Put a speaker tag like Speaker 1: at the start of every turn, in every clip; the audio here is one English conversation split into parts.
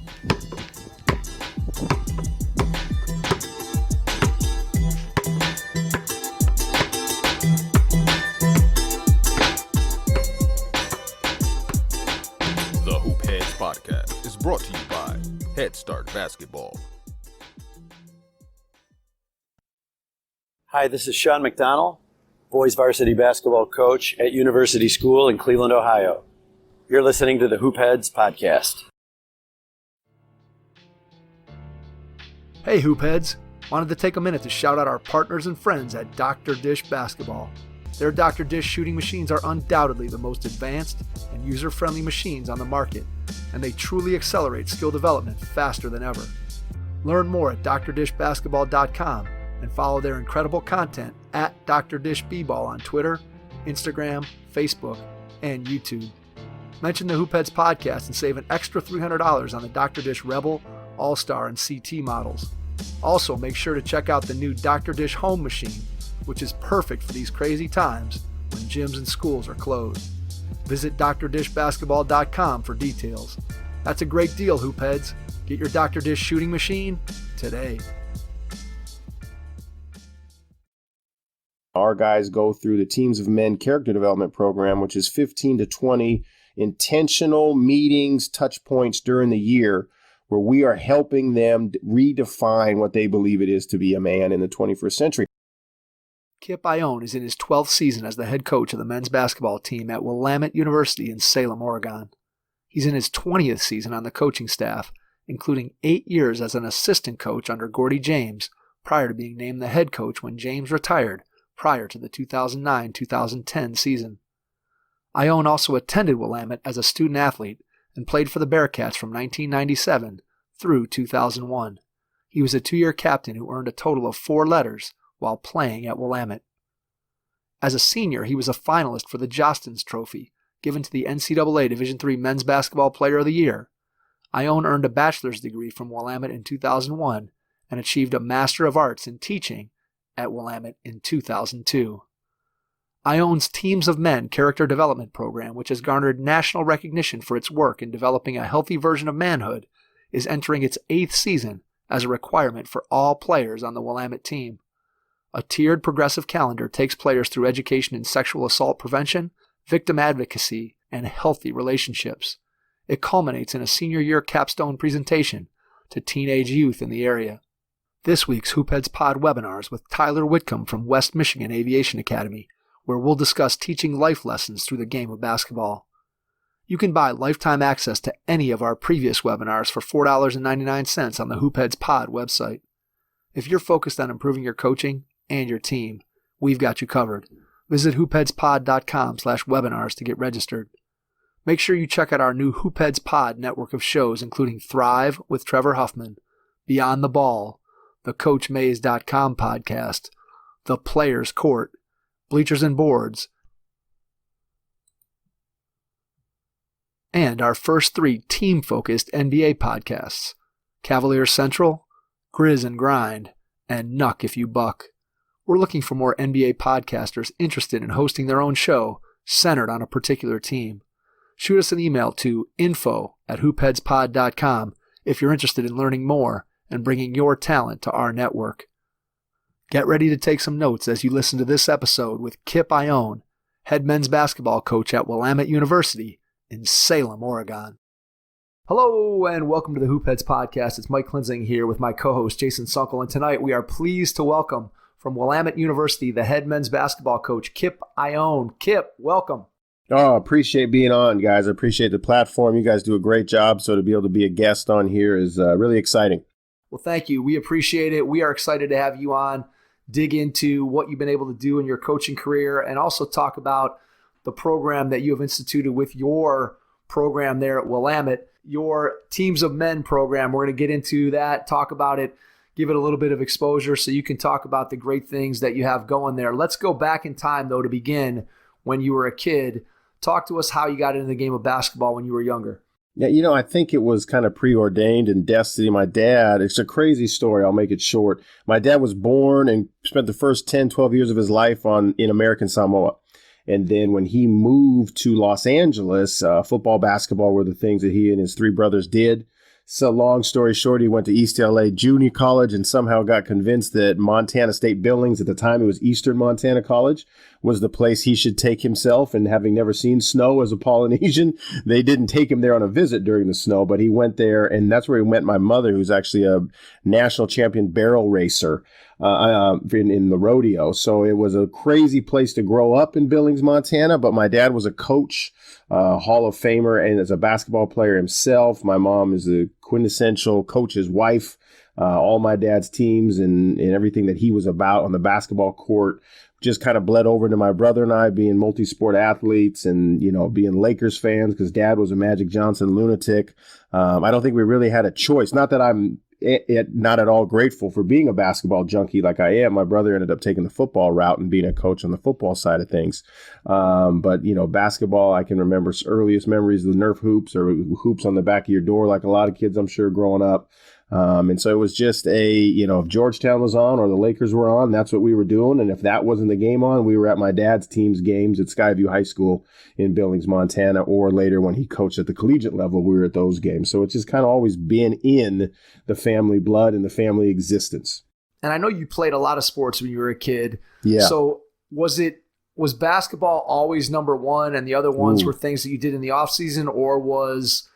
Speaker 1: The Hoop Heads Podcast is brought to you by Head Start Basketball.
Speaker 2: Hi, this is Sean McDonald, boys varsity basketball coach at University School in Cleveland, Ohio. You're listening to the Hoop Heads Podcast.
Speaker 3: Hey Hoop Heads, wanted to take a minute to shout out our partners and friends at Dr. Dish Basketball. Their Dr. Dish shooting machines are undoubtedly the most advanced and user-friendly machines on the market, and they truly accelerate skill development faster than ever. Learn more at drdishbasketball.com and follow their incredible content at Dr. Dish B-Ball on Twitter, Instagram, Facebook, and YouTube. Mention the Hoop Heads Podcast and save an extra $300 on the Dr. Dish Rebel, All-Star, and CT models. Also, make sure to check out the new Dr. Dish Home Machine, which is perfect for these crazy times when gyms and schools are closed. Visit drdishbasketball.com for details. That's a great deal, Hoop Heads. Get your Dr. Dish shooting machine today.
Speaker 4: Our guys go through the Teams of Men character development program, which is 15 to 20 intentional meetings, touch points during the year, where we are helping them redefine what they believe it is to be a man in the 21st century.
Speaker 3: Kip Ioane is in his 12th season as the head coach of the men's basketball team at Willamette University in Salem, Oregon. He's in his 20th season on the coaching staff, including 8 years as an assistant coach under Gordie James, prior to being named the head coach when James retired prior to the 2009-2010 season. Ioane also attended Willamette as a student athlete and played for the Bearcats from 1997 through 2001. He was a 2-year captain who earned a total of 4 letters while playing at Willamette. As a senior, he was a finalist for the Josten Trophy, given to the NCAA Division III Men's Basketball Player of the Year. Ioane earned a bachelor's degree from Willamette in 2001 and achieved a Master of Arts in Teaching at Willamette in 2002. Ioane's Teams of Men character development program, which has garnered national recognition for its work in developing a healthy version of manhood, is entering its 8th season as a requirement for all players on the Willamette team. A tiered progressive calendar takes players through education in sexual assault prevention, victim advocacy, and healthy relationships. It culminates in a senior year capstone presentation to teenage youth in the area. This week's Hoop Heads Pod webinars with Tyler Whitcomb from West Michigan Aviation Academy, where we'll discuss teaching life lessons through the game of basketball. You can buy lifetime access to any of our previous webinars for $4.99 on the Hoop Heads Pod website. If you're focused on improving your coaching and your team, we've got you covered. Visit hoopheadspod.com/webinars to get registered. Make sure you check out our new Hoop Heads Pod network of shows, including Thrive with Trevor Huffman, Beyond the Ball, the CoachMaze.com podcast, The Players Court, Bleachers and Boards, and our first 3 team-focused NBA podcasts, Cavaliers Central, Grizz and Grind, and Nuck If You Buck. We're looking for more NBA podcasters interested in hosting their own show centered on a particular team. Shoot us an email to info@hoopheadspod.com if you're interested in learning more and bringing your talent to our network. Get ready to take some notes as you listen to this episode with Kip Ioane, head men's basketball coach at Willamette University in Salem, Oregon. Hello and welcome to the Hoop Heads Podcast. It's Mike Klinzing here with my co-host Jason Sunkel, and tonight we are pleased to welcome from Willamette University the head men's basketball coach, Kip Ioane. Kip, welcome.
Speaker 4: Oh, appreciate being on, guys. I appreciate the platform. You guys do a great job, so to be able to be a guest on here is really exciting.
Speaker 3: Well, thank you. We appreciate it. We are excited to have you on, dig into what you've been able to do in your coaching career, and also talk about the program that you have instituted with your program there at Willamette, your Teams of Men program. We're going to get into that, talk about it, give it a little bit of exposure so you can talk about the great things that you have going there. Let's go back in time, though, to begin when you were a kid. Talk to us how you got into the game of basketball when you were younger.
Speaker 4: Yeah, I think it was kind of preordained in destiny. My dad, it's a crazy story. I'll make it short. My dad was born and spent the first 10, 12 years of his life in American Samoa. And then when he moved to Los Angeles, football, basketball were the things that he and his 3 brothers did. So long story short, he went to East LA Junior College and somehow got convinced that Montana State Billings, at the time it was Eastern Montana College, was the place he should take himself. And having never seen snow as a Polynesian, they didn't take him there on a visit during the snow, but he went there, and that's where he met my mother, who's actually a national champion barrel racer in the rodeo. So it was a crazy place to grow up in Billings, Montana. But my dad was a coach, Hall of Famer, and as a basketball player himself. My mom is a quintessential coach's wife. All my dad's teams and everything that he was about on the basketball court just kind of bled over to my brother and I being multi-sport athletes and, being Lakers fans because Dad was a Magic Johnson lunatic. I don't think we really had a choice. Not that I'm not at all grateful for being a basketball junkie like I am. My brother ended up taking the football route and being a coach on the football side of things. But basketball, I can remember earliest memories of the Nerf hoops or hoops on the back of your door, like a lot of kids, I'm sure, growing up. And so it was just if Georgetown was on or the Lakers were on, that's what we were doing. And if that wasn't the game on, we were at my dad's team's games at Skyview High School in Billings, Montana, or later when he coached at the collegiate level, we were at those games. So it's just kind of always been in the family blood and the family existence.
Speaker 3: And I know you played a lot of sports when you were a kid.
Speaker 4: Yeah.
Speaker 3: So was basketball always number one and the other ones were things that you did in the off season, or was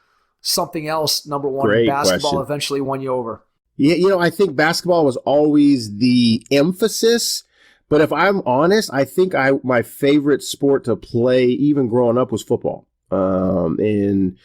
Speaker 3: something else number one?
Speaker 4: Great
Speaker 3: and basketball
Speaker 4: question.
Speaker 3: Eventually won you over?
Speaker 4: Yeah, I think basketball was always the emphasis. But if I'm honest, I think my favorite sport to play, even growing up, was football. And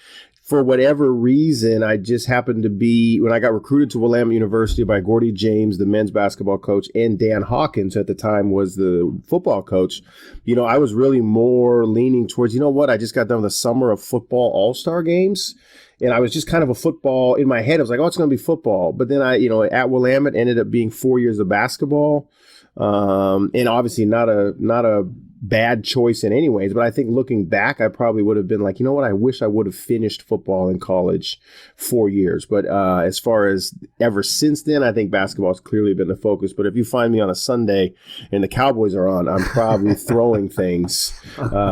Speaker 4: for whatever reason, I just happened to be, when I got recruited to Willamette University by Gordie James, the men's basketball coach, and Dan Hawkins at the time was the football coach, I was really more leaning towards, I just got done with the summer of football all-star games. And I was just kind of a football in my head. I was like, it's going to be football. But then at Willamette ended up being 4 years of basketball. And obviously not a bad choice in any ways. But I think looking back, I probably would have been like, I wish I would have finished football in college 4 years. But as far as ever since then, I think basketball has clearly been the focus. But if you find me on a Sunday and the Cowboys are on, I'm probably throwing things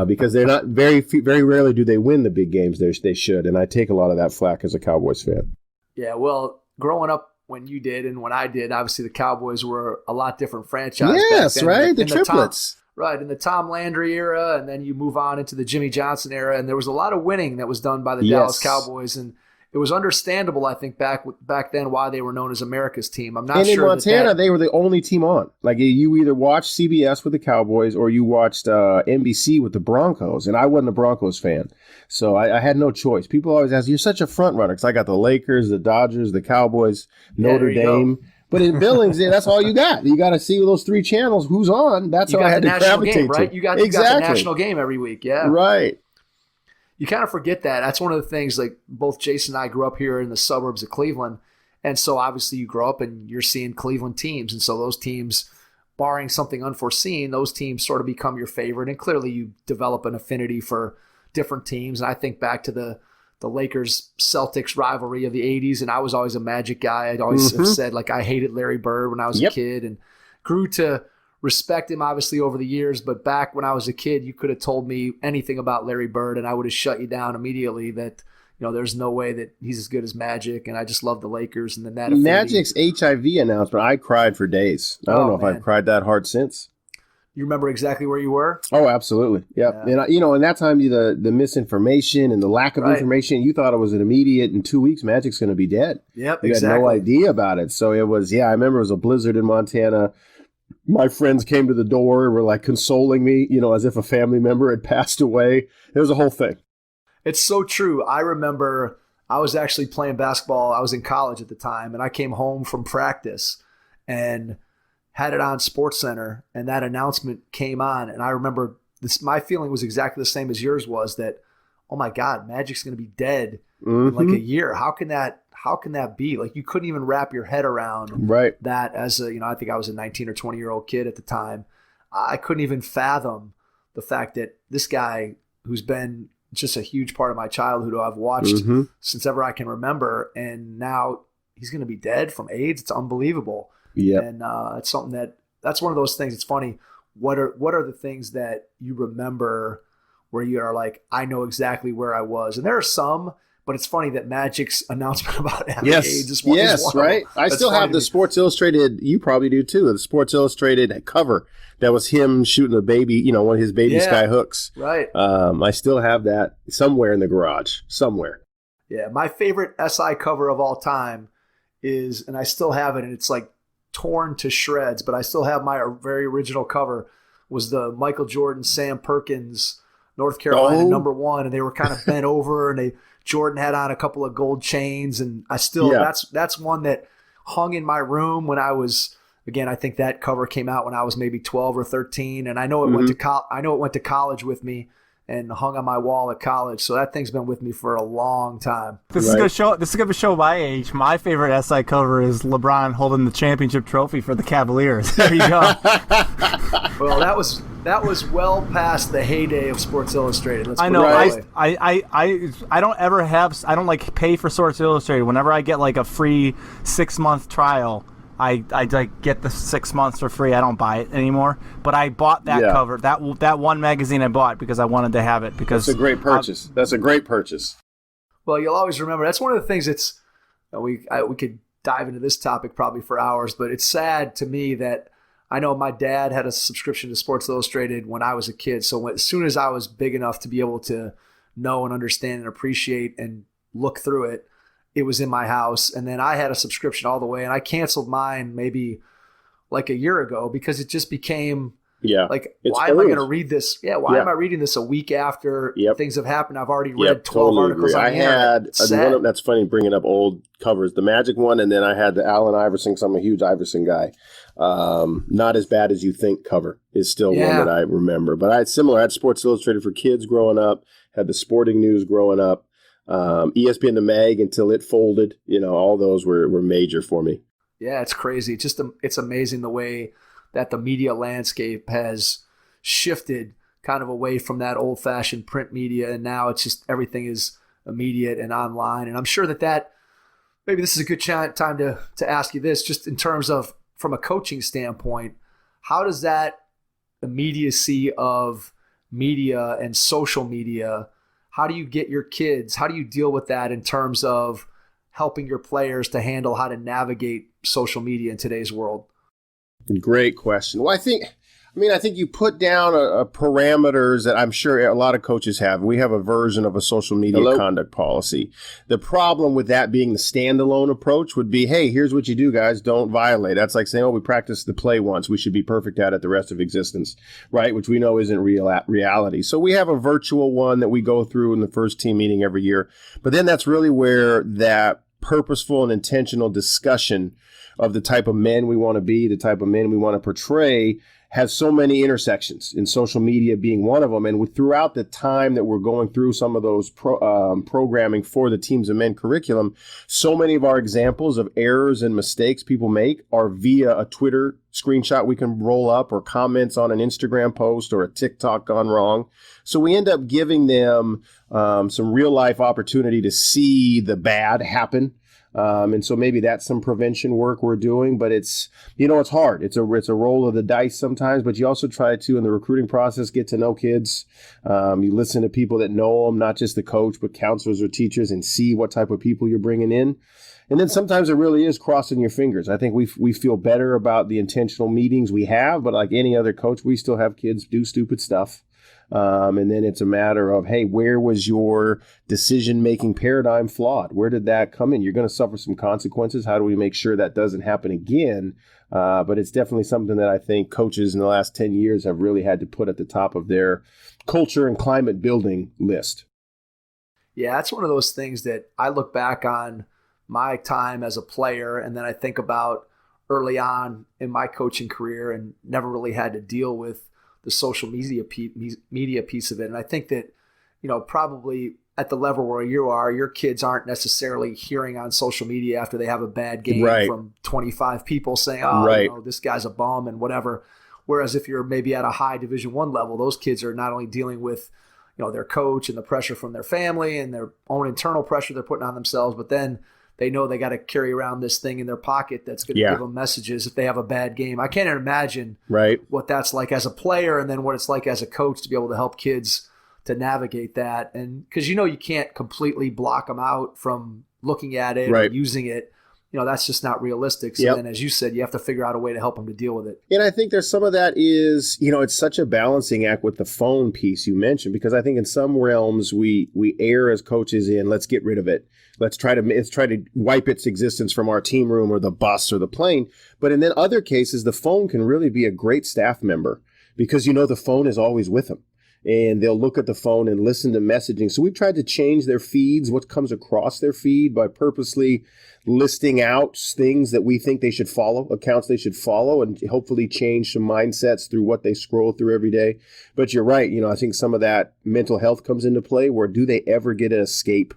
Speaker 4: because they're not very rarely do they win the big games they should. And I take a lot of that flack as a Cowboys fan.
Speaker 3: Yeah, well, growing up when you did and when I did, obviously the Cowboys were a lot different franchise.
Speaker 4: Yes, right? The triplets.
Speaker 3: In the Tom Landry era, and then you move on into the Jimmy Johnson era, and there was a lot of winning that was done by the Dallas Cowboys, and it was understandable, I think, back then why they were known as America's team. I'm not
Speaker 4: and
Speaker 3: sure.
Speaker 4: In Montana, they were the only team on. Like you either watched CBS with the Cowboys or you watched NBC with the Broncos, and I wasn't a Broncos fan, so I had no choice. People always ask, "You're such a front runner," because I got the Lakers, the Dodgers, the Cowboys, Notre Dame. But in Billings, that's all you got. You got to see those three channels. Who's on? That's all I had to gravitate
Speaker 3: game, right?
Speaker 4: to.
Speaker 3: You got the national game every week. Yeah,
Speaker 4: right.
Speaker 3: You kind of forget that. That's one of the things. Like both Jason and I grew up here in the suburbs of Cleveland, and so obviously you grow up and you're seeing Cleveland teams, and so those teams, barring something unforeseen, those teams sort of become your favorite, and clearly you develop an affinity for different teams. And I think back to the Lakers-Celtics rivalry of the 80s, and I was always a Magic guy. I'd always have said, like, I hated Larry Bird when I was a kid and grew to respect him, obviously, over the years. But back when I was a kid, you could have told me anything about Larry Bird, and I would have shut you down immediately that, there's no way that he's as good as Magic, and I just love the Lakers. And then that affinity.
Speaker 4: Magic's HIV announcement, I cried for days. I don't know if I've cried that hard since.
Speaker 3: You remember exactly where you were?
Speaker 4: Oh, absolutely. Yep. Yeah. And, in that time, the misinformation and the lack of information, you thought it was an immediate, in 2 weeks, Magic's going to be dead.
Speaker 3: Yep,
Speaker 4: You had no idea about it. So it was, I remember it was a blizzard in Montana. My friends came to the door and were like consoling me, as if a family member had passed away. It was a whole thing.
Speaker 3: It's so true. I remember I was actually playing basketball. I was in college at the time, and I came home from practice and had it on SportsCenter, and that announcement came on. And I remember my feeling was exactly the same as yours was, that, oh my God, Magic's going to be dead in like a year. How can that be? Like, you couldn't even wrap your head around that as I think I was a 19 or 20-year-old kid at the time. I couldn't even fathom the fact that this guy, who's been just a huge part of my childhood, who I've watched since ever I can remember, and now he's going to be dead from AIDS. It's unbelievable. Yeah, and it's something that's one of those things. It's funny. What are the things that you remember where you are like, I know exactly where I was? And there are some, But it's funny that Magic's announcement about having
Speaker 4: Yes,
Speaker 3: AIDS is one.
Speaker 4: right. I still have the Sports Illustrated. You probably do too. The Sports Illustrated cover that was him shooting a baby. One of his baby sky hooks.
Speaker 3: Right.
Speaker 4: I still have that somewhere in the garage. Somewhere.
Speaker 3: Yeah, my favorite SI cover of all time is, and I still have it, and it's like torn to shreds, but I still have my very original cover. Was the Michael Jordan, Sam Perkins, North Carolina #1, and they were kind of bent over, and Jordan had on a couple of gold chains, and I still that's one that hung in my room when I was, again, I think that cover came out when I was maybe 12 or 13, and I know it went to college with me and hung on my wall at college. So that thing's been with me for a long time.
Speaker 5: This is gonna show my age. My favorite SI cover is LeBron holding the championship trophy for the Cavaliers. There you go.
Speaker 3: Well, that was well past the heyday of Sports Illustrated.
Speaker 5: I know. I don't like pay for Sports Illustrated. Whenever I get like a free 6-month trial, I like get the 6 months for free. I don't buy it anymore. But I bought that cover, that one magazine I bought because I wanted to have it. Because
Speaker 4: that's a great purchase. That's a great purchase.
Speaker 3: Well, you'll always remember. That's one of the things that's we could dive into this topic probably for hours, but it's sad to me that I know my dad had a subscription to Sports Illustrated when I was a kid. So as soon as I was big enough to be able to know and understand and appreciate and look through it, it was in my house. And then I had a subscription all the way, and I canceled mine maybe like a year ago because it just became like, why am I going to read this? Yeah, why am I reading this a week after things have happened? I've already read 12 articles on here.
Speaker 4: That's funny bringing up old covers, the Magic one, and then I had the Allen Iverson, because I'm a huge Iverson guy. Not as bad as you think cover is still one that I remember. But I had Sports Illustrated for kids growing up, had the Sporting News growing up, ESPN The Mag until it folded. All those were major for me.
Speaker 3: Yeah, it's crazy. It's amazing the way that the media landscape has shifted kind of away from that old-fashioned print media, and now it's just everything is immediate and online. And I'm sure that maybe this is a good time to ask you this, just in terms of from a coaching standpoint, how does that immediacy of media and social media, how do you get your kids, how do you deal with that in terms of helping your players to handle how to navigate social media in today's world?
Speaker 4: Great question. Well, I think you put down a parameters that I'm sure a lot of coaches have. We have a version of a social media conduct policy. The problem with that being the standalone approach would be, hey, here's what you do, guys. Don't violate. That's like saying, we practiced the play once. We should be perfect at it the rest of existence, right? Which we know isn't reality. So we have a virtual one that we go through in the first team meeting every year. But then that's really where that purposeful and intentional discussion of the type of men we want to be, the type of men we want to portray, has so many intersections, in social media being one of them. And throughout the time that we're going through some of those programming for the Teams of Men curriculum, so many of our examples of errors and mistakes people make are via a Twitter screenshot we can roll up, or comments on an Instagram post, or a TikTok gone wrong. So we end up giving them some real life opportunity to see the bad happen. And so maybe that's some prevention work we're doing, but it's hard. It's a roll of the dice sometimes, but you also try to, in the recruiting process, get to know kids. You listen to people that know them, not just the coach, but counselors or teachers, and see what type of people you're bringing in. And then sometimes it really is crossing your fingers. I think we feel better about the intentional meetings we have, but like any other coach, we still have kids do stupid stuff. And then it's a matter of, hey, where was your decision-making paradigm flawed? Where did that come in? You're going to suffer some consequences. How do we make sure that doesn't happen again? But it's definitely something that I think coaches in the last 10 years have really had to put at the top of their culture and climate building list.
Speaker 3: Yeah, that's one of those things that I look back on my time as a player, and then I think about early on in my coaching career and never really had to deal with the social media piece of it. And I think that, probably at the level where you are, your kids aren't necessarily hearing on social media after they have a bad game from 25 people saying, this guy's a bum and whatever. Whereas if you're maybe at a high Division I level, those kids are not only dealing with, their coach and the pressure from their family and their own internal pressure they're putting on themselves, but then they know they got to carry around this thing in their pocket that's going to give them messages if they have a bad game. I can't imagine what that's like as a player, and then what it's like as a coach to be able to help kids to navigate that. And because, you can't completely block them out from looking at it or using it. That's just not realistic. So then, as you said, you have to figure out a way to help them to deal with it.
Speaker 4: And I think there's some of that is, it's such a balancing act with the phone piece you mentioned, because I think in some realms we err as coaches in, let's get rid of it. Let's try to wipe its existence from our team room or the bus or the plane. But in then other cases, the phone can really be a great staff member, because the phone is always with them. And they'll look at the phone and listen to messaging. So we've tried to change their feeds, what comes across their feed, by purposely listing out things that we think they should follow, accounts they should follow, and hopefully change some mindsets through what they scroll through every day. But you're right. I think some of that mental health comes into play, where do they ever get an escape?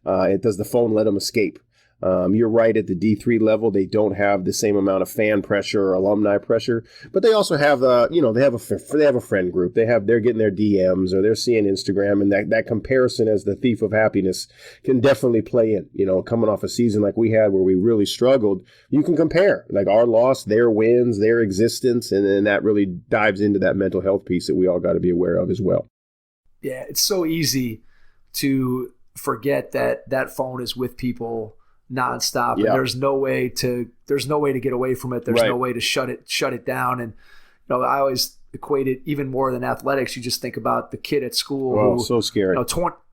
Speaker 4: Does the phone let them escape? You're right, at the D3 level, they don't have the same amount of fan pressure or alumni pressure, but they also have, they have a friend group. They're getting their DMs, or they're seeing Instagram, and that comparison as the thief of happiness can definitely play in. Coming off a season like we had where we really struggled, you can compare like our loss, their wins, their existence, and then that really dives into that mental health piece that we all got to be aware of as well.
Speaker 3: Yeah, it's so easy to forget that phone is with people nonstop, and there's no way to get away from it. There's no way to shut it down. And I always equate it even more than athletics. You just think about the kid at school who,
Speaker 4: so scary.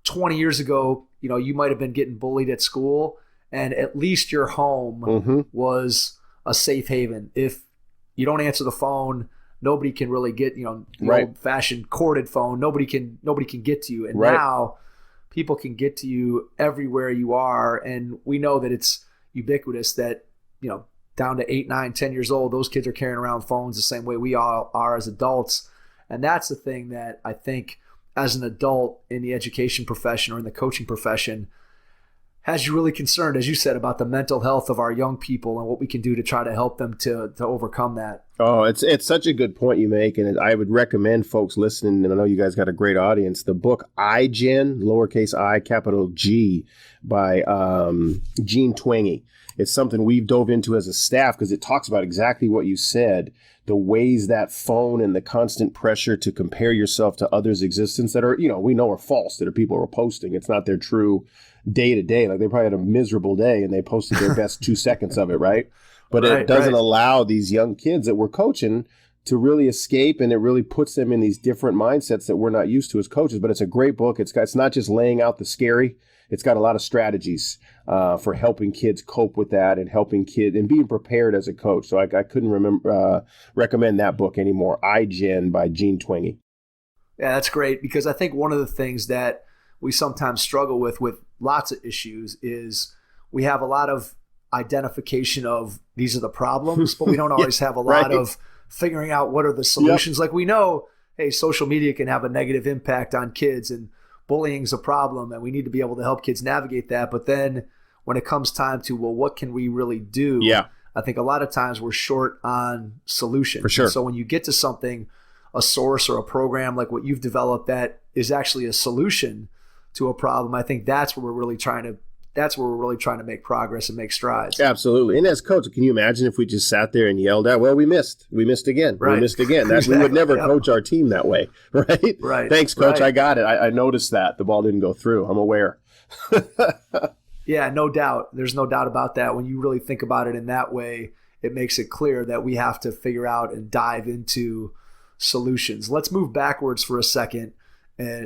Speaker 3: 20 years ago, you might have been getting bullied at school, and at least your home was a safe haven. If you don't answer the phone, nobody can really get, the old-fashioned corded phone. Nobody can get to you. And now people can get to you everywhere you are. And we know that it's ubiquitous that, down to 8, 9, 10 years old, those kids are carrying around phones the same way we all are as adults. And that's the thing that I think as an adult in the education profession or in the coaching profession has you really concerned, as you said, about the mental health of our young people and what we can do to try to help them to overcome that.
Speaker 4: Oh, it's such a good point you make, and I would recommend folks listening, and I know you guys got a great audience, the book iGen, lowercase I, capital G, by Gene Twenge. It's something we've dove into as a staff because it talks about exactly what you said, the ways that phone and the constant pressure to compare yourself to others' existence that are, we know are false, that are people are posting. It's not their true day to day. Like they probably had a miserable day and they posted their best 2 seconds of it, right? But it doesn't allow these young kids that we're coaching to really escape, and it really puts them in these different mindsets that we're not used to as coaches. But it's a great book. It's not just laying out the scary. It's got a lot of strategies for helping kids cope with that and helping kids and being prepared as a coach. So I couldn't recommend that book anymore. iGen by Gene Twenge.
Speaker 3: Yeah, that's great, because I think one of the things that we sometimes struggle with lots of issues is we have a lot of identification of these are the problems, but we don't always have a lot of figuring out what are the solutions. Like we know, hey, social media can have a negative impact on kids and bullying's a problem, and we need to be able to help kids navigate that. But then when it comes time to, well, what can we really do? Yeah. I think a lot of times we're short on solutions. For sure. And so when you get to something, a source or a program like what you've developed that is actually a solution to a problem, I think that's where we're really trying to make progress and make strides.
Speaker 4: Absolutely. And as coach, can you imagine if we just sat there and yelled out, well, we missed again.
Speaker 3: Right.
Speaker 4: We missed again. We would never coach our team that way. Right.
Speaker 3: Right.
Speaker 4: Thanks, coach. Right. I got it. I noticed that the ball didn't go through. I'm aware.
Speaker 3: Yeah, no doubt. There's no doubt about that. When you really think about it in that way, it makes it clear that we have to figure out and dive into solutions. Let's move backwards for a second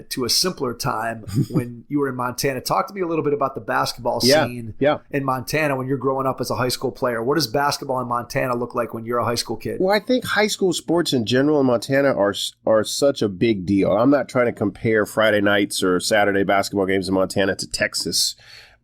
Speaker 3: to a simpler time when you were in Montana. Talk to me a little bit about the basketball scene in Montana when you're growing up as a high school player. What does basketball in Montana look like when you're a high school kid?
Speaker 4: Well, I think high school sports in general in Montana are such a big deal. I'm not trying to compare Friday nights or Saturday basketball games in Montana to Texas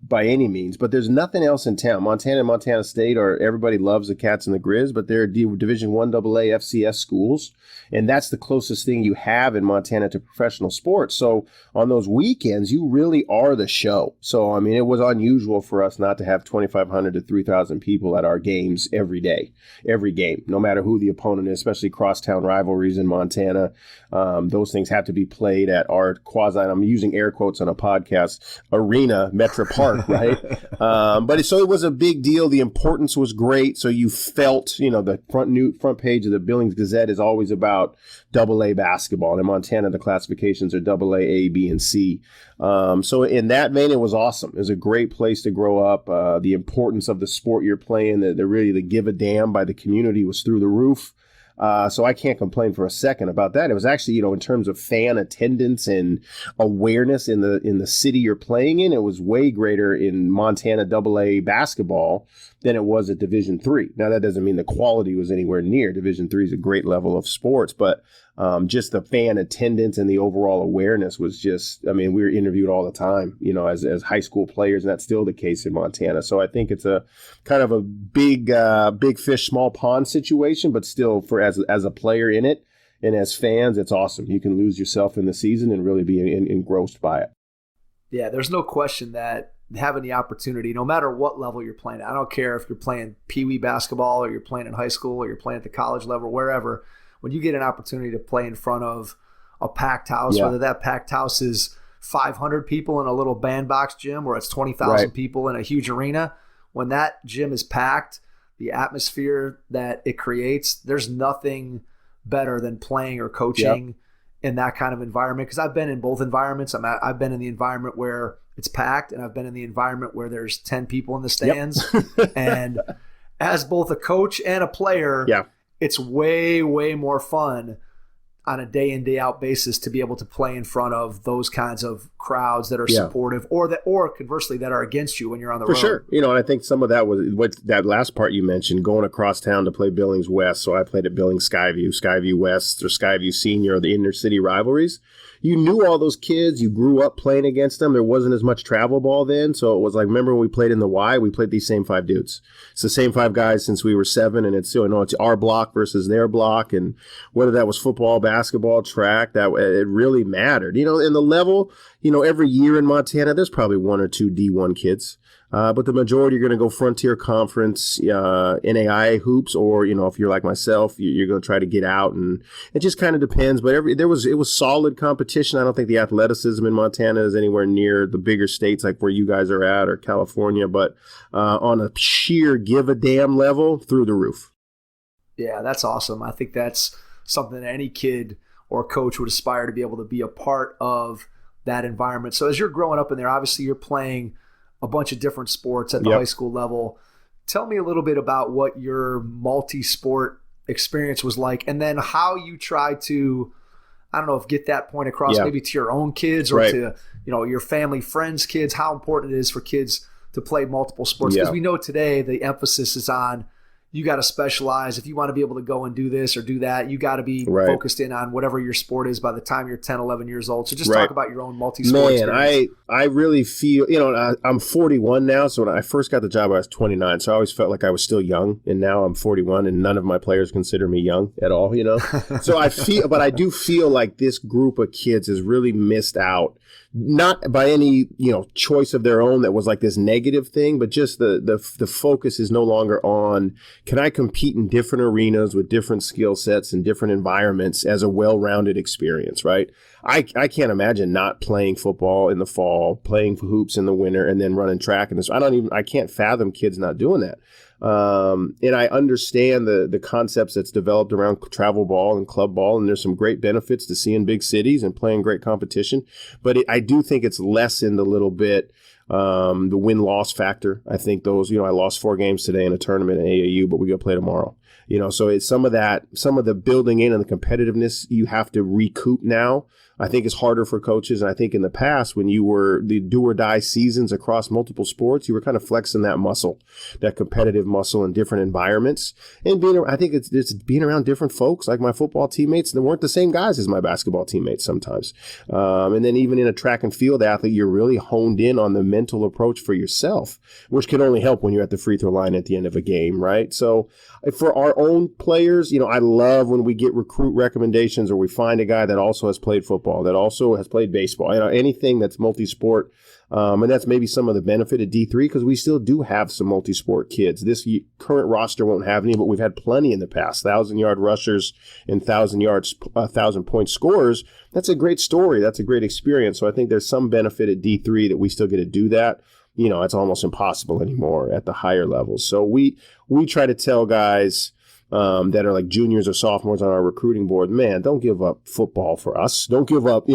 Speaker 4: by any means, but there's nothing else in town. Montana and Montana State everybody loves the Cats and the Grizz, but they're Division I AA FCS schools, and that's the closest thing you have in Montana to professional sports. So on those weekends, you really are the show. So, I mean, it was unusual for us not to have 2,500 to 3,000 people at our games every day, every game, no matter who the opponent is, especially crosstown rivalries in Montana. Those things have to be played at our quasi, I'm using air quotes on a podcast, arena, Metro Park. hard, right? So it was a big deal. The importance was great. So you felt, the front page of the Billings Gazette is always about AA basketball. And in Montana, the classifications are AA, A, B, and C. So in that vein, it was awesome. It was a great place to grow up. The importance of the sport you're playing, the give a damn by the community was through the roof. So I can't complain for a second about that. It was actually, in terms of fan attendance and awareness in the city you're playing in, it was way greater in Montana AA basketball than it was at Division III. Now, that doesn't mean the quality was anywhere near. Division III is a great level of sports, but just the fan attendance and the overall awareness was just, we were interviewed all the time, as high school players, and that's still the case in Montana. So I think it's a kind of a big fish, small pond situation, but still as a player in it and as fans, it's awesome. You can lose yourself in the season and really be engrossed by it.
Speaker 3: Yeah, there's no question that having the opportunity, no matter what level you're playing, I don't care if you're playing Pee Wee basketball or you're playing in high school or you're playing at the college level, wherever, when you get an opportunity to play in front of a packed house, whether that packed house is 500 people in a little bandbox gym or it's 20,000 people in a huge arena, when that gym is packed, the atmosphere that it creates, there's nothing better than playing or coaching in that kind of environment. Because I've been in both environments. I've been in the environment where it's packed, and I've been in the environment where there's 10 people in the stands. And as both a coach and a player, it's way, way more fun on a day in, day out basis to be able to play in front of those kinds of crowds that are supportive or conversely that are against you when you're on the road.
Speaker 4: For sure. And I think some of that was what that last part you mentioned, going across town to play Billings West. So I played at Billings Skyview West or Skyview Senior, or the inner city rivalries. You knew all those kids. You grew up playing against them. There wasn't as much travel ball then. So it was like, remember when we played in the Y, we played these same 5 dudes. It's the same 5 guys since we were 7, and it's it's our block versus their block. And whether that was football, basketball, track, that it really mattered. In the level, every year in Montana, there's probably 1 or 2 D1 kids. But the majority are going to go Frontier Conference, NAIA hoops, or, if you're like myself, you're going to try to get out, and it just kind of depends. But it was solid competition. I don't think the athleticism in Montana is anywhere near the bigger states like where you guys are at or California, but on a sheer give a damn level, through the roof.
Speaker 3: Yeah, that's awesome. I think that's something that any kid or coach would aspire to be able to be a part of that environment. So as you're growing up in there, obviously you're playing a bunch of different sports at the high school level. Tell me a little bit about what your multi-sport experience was like, and then how you try to, I don't know, if get that point across maybe to your own kids or to, your family, friends, kids, how important it is for kids to play multiple sports. Because we know today the emphasis is on, you got to specialize. If you want to be able to go and do this or do that, you got to be focused in on whatever your sport is by the time you're 10, 11 years old. So just talk about your own multi-sport experience.
Speaker 4: I really feel, I'm 41 now. So when I first got the job, I was 29. So I always felt like I was still young. And now I'm 41, and none of my players consider me young at all, So I do feel like this group of kids has really missed out. Not by any, choice of their own that was like this negative thing, but just the focus is no longer on, can I compete in different arenas with different skill sets and different environments as a well-rounded experience, right? I can't imagine not playing football in the fall, playing hoops in the winter, and then running track. And I can't fathom kids not doing that. And I understand the concepts that's developed around travel ball and club ball, and there's some great benefits to seeing big cities and playing great competition. But I do think it's lessened a little bit, the win-loss factor. I think those, I lost 4 games today in a tournament at AAU, but we go play tomorrow. So it's some of the building in and the competitiveness you have to recoup now. I think it's harder for coaches. And I think in the past, when you were the do or die seasons across multiple sports, you were kind of flexing that muscle, that competitive muscle in different environments. And I think it's being around different folks, like my football teammates. They weren't the same guys as my basketball teammates sometimes. And then even in a track and field athlete, you're really honed in on the mental approach for yourself, which can only help when you're at the free throw line at the end of a game, right? So for our own players, I love when we get recruit recommendations or we find a guy that also has played football, that also has played baseball, anything that's multi-sport. And that's maybe some of the benefit of D3, because we still do have some multi-sport kids. This current roster won't have any, but we've had plenty in the past. 1,000-yard rushers and 1,000-point scorers. That's a great story. That's a great experience. So I think there's some benefit at D3 that we still get to do that. it's almost impossible anymore at the higher levels. So we try to tell guys that are like juniors or sophomores on our recruiting board, man, don't give up football for us. Don't give up,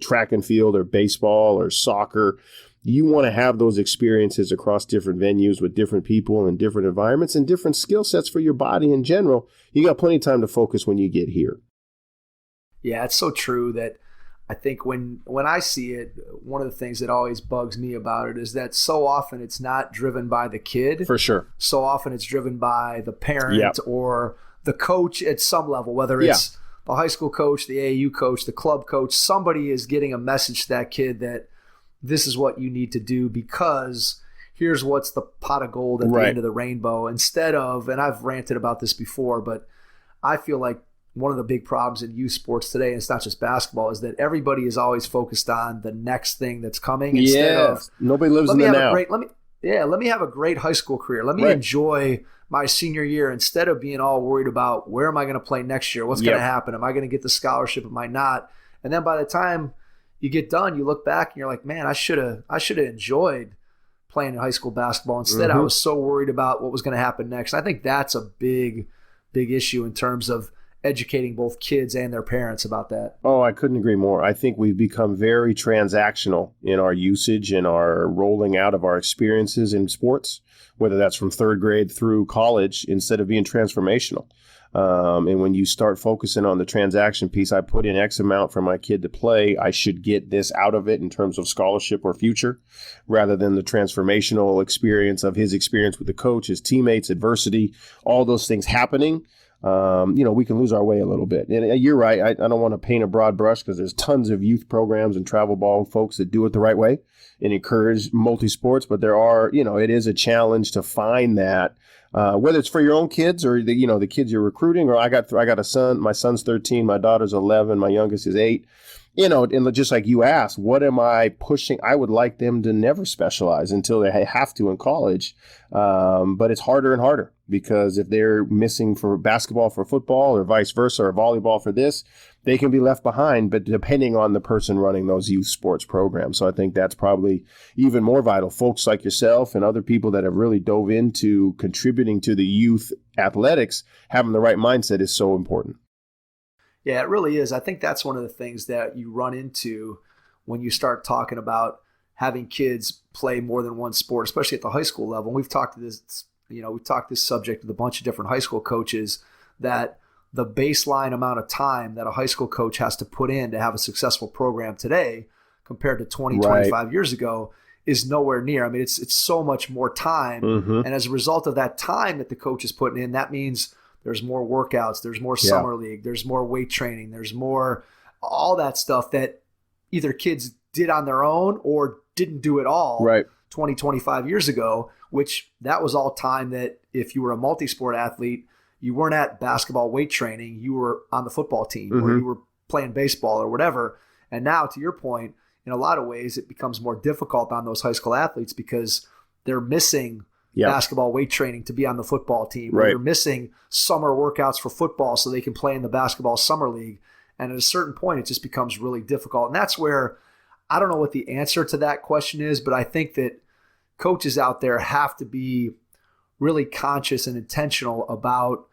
Speaker 4: track and field or baseball or soccer. You want to have those experiences across different venues with different people and different environments and different skill sets for your body in general. You got plenty of time to focus when you get here.
Speaker 3: Yeah, it's so true that I think when I see it, one of the things that always bugs me about it is that so often it's not driven by the kid.
Speaker 4: For sure.
Speaker 3: So often it's driven by the parent or the coach at some level, whether it's the high school coach, the AAU coach, the club coach. Somebody is getting a message to that kid that this is what you need to do because here's what's the pot of gold at the end of the rainbow. Instead of, and I've ranted about this before, but I feel like one of the big problems in youth sports today, and it's not just basketball, is that everybody is always focused on the next thing that's coming instead of
Speaker 4: nobody lives in the now.
Speaker 3: Let me have a great high school career. Let me enjoy my senior year instead of being all worried about where am I going to play next year? What's going to happen? Am I going to get the scholarship? Am I not? And then by the time you get done, you look back and you're like, man, I should have enjoyed playing in high school basketball. Instead, I was so worried about what was going to happen next. I think that's a big issue in terms of educating both kids and their parents about that.
Speaker 4: Oh, I couldn't agree more. I think we've become very transactional in our usage and our rolling out of our experiences in sports, whether that's from third grade through college, instead of being transformational. And when you start focusing on the transaction piece, I put in X amount for my kid to play. I should get this out of it in terms of scholarship or future, rather than the transformational experience of his experience with the coach, his teammates, adversity, all those things happening. We can lose our way a little bit. And you're right. I don't want to paint a broad brush because there's tons of youth programs and travel ball folks that do it the right way and encourage multi-sports. But there are, it is a challenge to find that, whether it's for your own kids or the kids you're recruiting. Or I got a son. My son's 13. My daughter's 11. My youngest is 8. And just like you asked, what am I pushing? I would like them to never specialize until they have to in college. But it's harder and harder because if they're missing for basketball for football or vice versa or volleyball for this, they can be left behind, but depending on the person running those youth sports programs. So I think that's probably even more vital. Folks like yourself and other people that have really dove into contributing to the youth athletics, having the right mindset is so important.
Speaker 3: Yeah, it really is. I think that's one of the things that you run into when you start talking about having kids play more than one sport, especially at the high school level. And we've talked this subject with a bunch of different high school coaches, that the baseline amount of time that a high school coach has to put in to have a successful program today compared to 20, 25 years ago is nowhere near. I mean, it's so much more time. And as a result of that time that the coach is putting in, that means there's more workouts, there's more summer league, there's more weight training, there's more all that stuff that either kids did on their own or didn't do at all 20, 25 years ago, which that was all time that if you were a multi-sport athlete, you weren't at basketball weight training, you were on the football team or you were playing baseball or whatever. And now, to your point, in a lot of ways, it becomes more difficult on those high school athletes because they're missing basketball weight training to be on the football team. Or they're missing summer workouts for football so they can play in the basketball summer league. And at a certain point, it just becomes really difficult. And that's where I don't know what the answer to that question is, but I think that coaches out there have to be really conscious and intentional about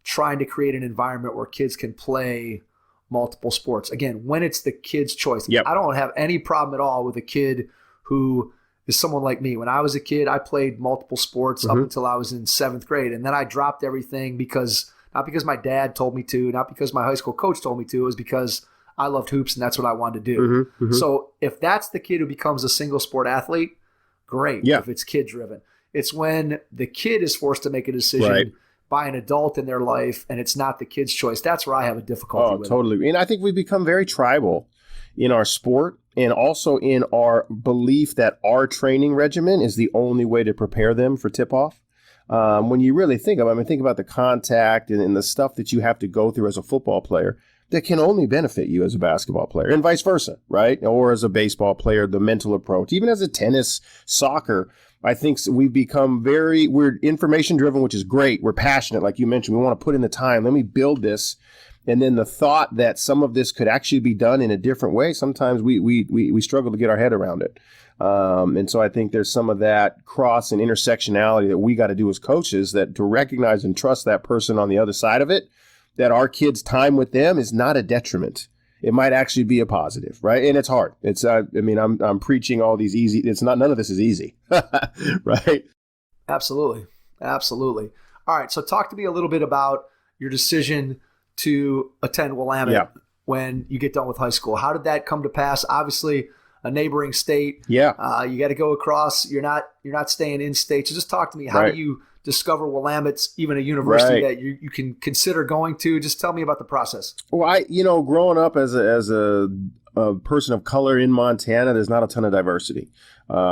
Speaker 3: trying to create an environment where kids can play multiple sports. Again, when it's the kid's choice. I don't have any problem at all with a kid who is someone like me. When I was a kid, I played multiple sports up until I was in 7th grade. And then I dropped everything not because my dad told me to, not because my high school coach told me to, it was because I loved hoops and that's what I wanted to do. So if that's the kid who becomes a single sport athlete, great. If it's kid driven. It's when the kid is forced to make a decision by an adult in their life and it's not the kid's choice. That's where I have a difficulty with
Speaker 4: totally. And I think we've become very tribal in our sport and also in our belief that our training regimen is the only way to prepare them for tip-off. When you really think about the contact and the stuff that you have to go through as a football player that can only benefit you as a basketball player and vice versa, right? Or as a baseball player, the mental approach, even as a tennis, soccer. I think we've become we're information driven, which is great. We're passionate. Like you mentioned, we want to put in the time. Let me build this. And then the thought that some of this could actually be done in a different way, sometimes we struggle to get our head around it. And so I think there's some of that cross and intersectionality that we got to do as coaches, that to recognize and trust that person on the other side of it, that our kids' time with them is not a detriment. It might actually be a positive, right? And it's hard. It's, I'm preaching all these easy. It's not, none of this is easy, right?
Speaker 3: Absolutely. Absolutely. All right. So talk to me a little bit about your decision to attend Willamette when you get done with high school. How did that come to pass? Obviously, a neighboring state.
Speaker 4: Yeah.
Speaker 3: You got to go across. You're not staying in state. So just talk to me. How do you discover Willamette's even a university that you can consider going to? Just tell me about the process.
Speaker 4: Well, growing up as a person of color in Montana, there's not a ton of diversity.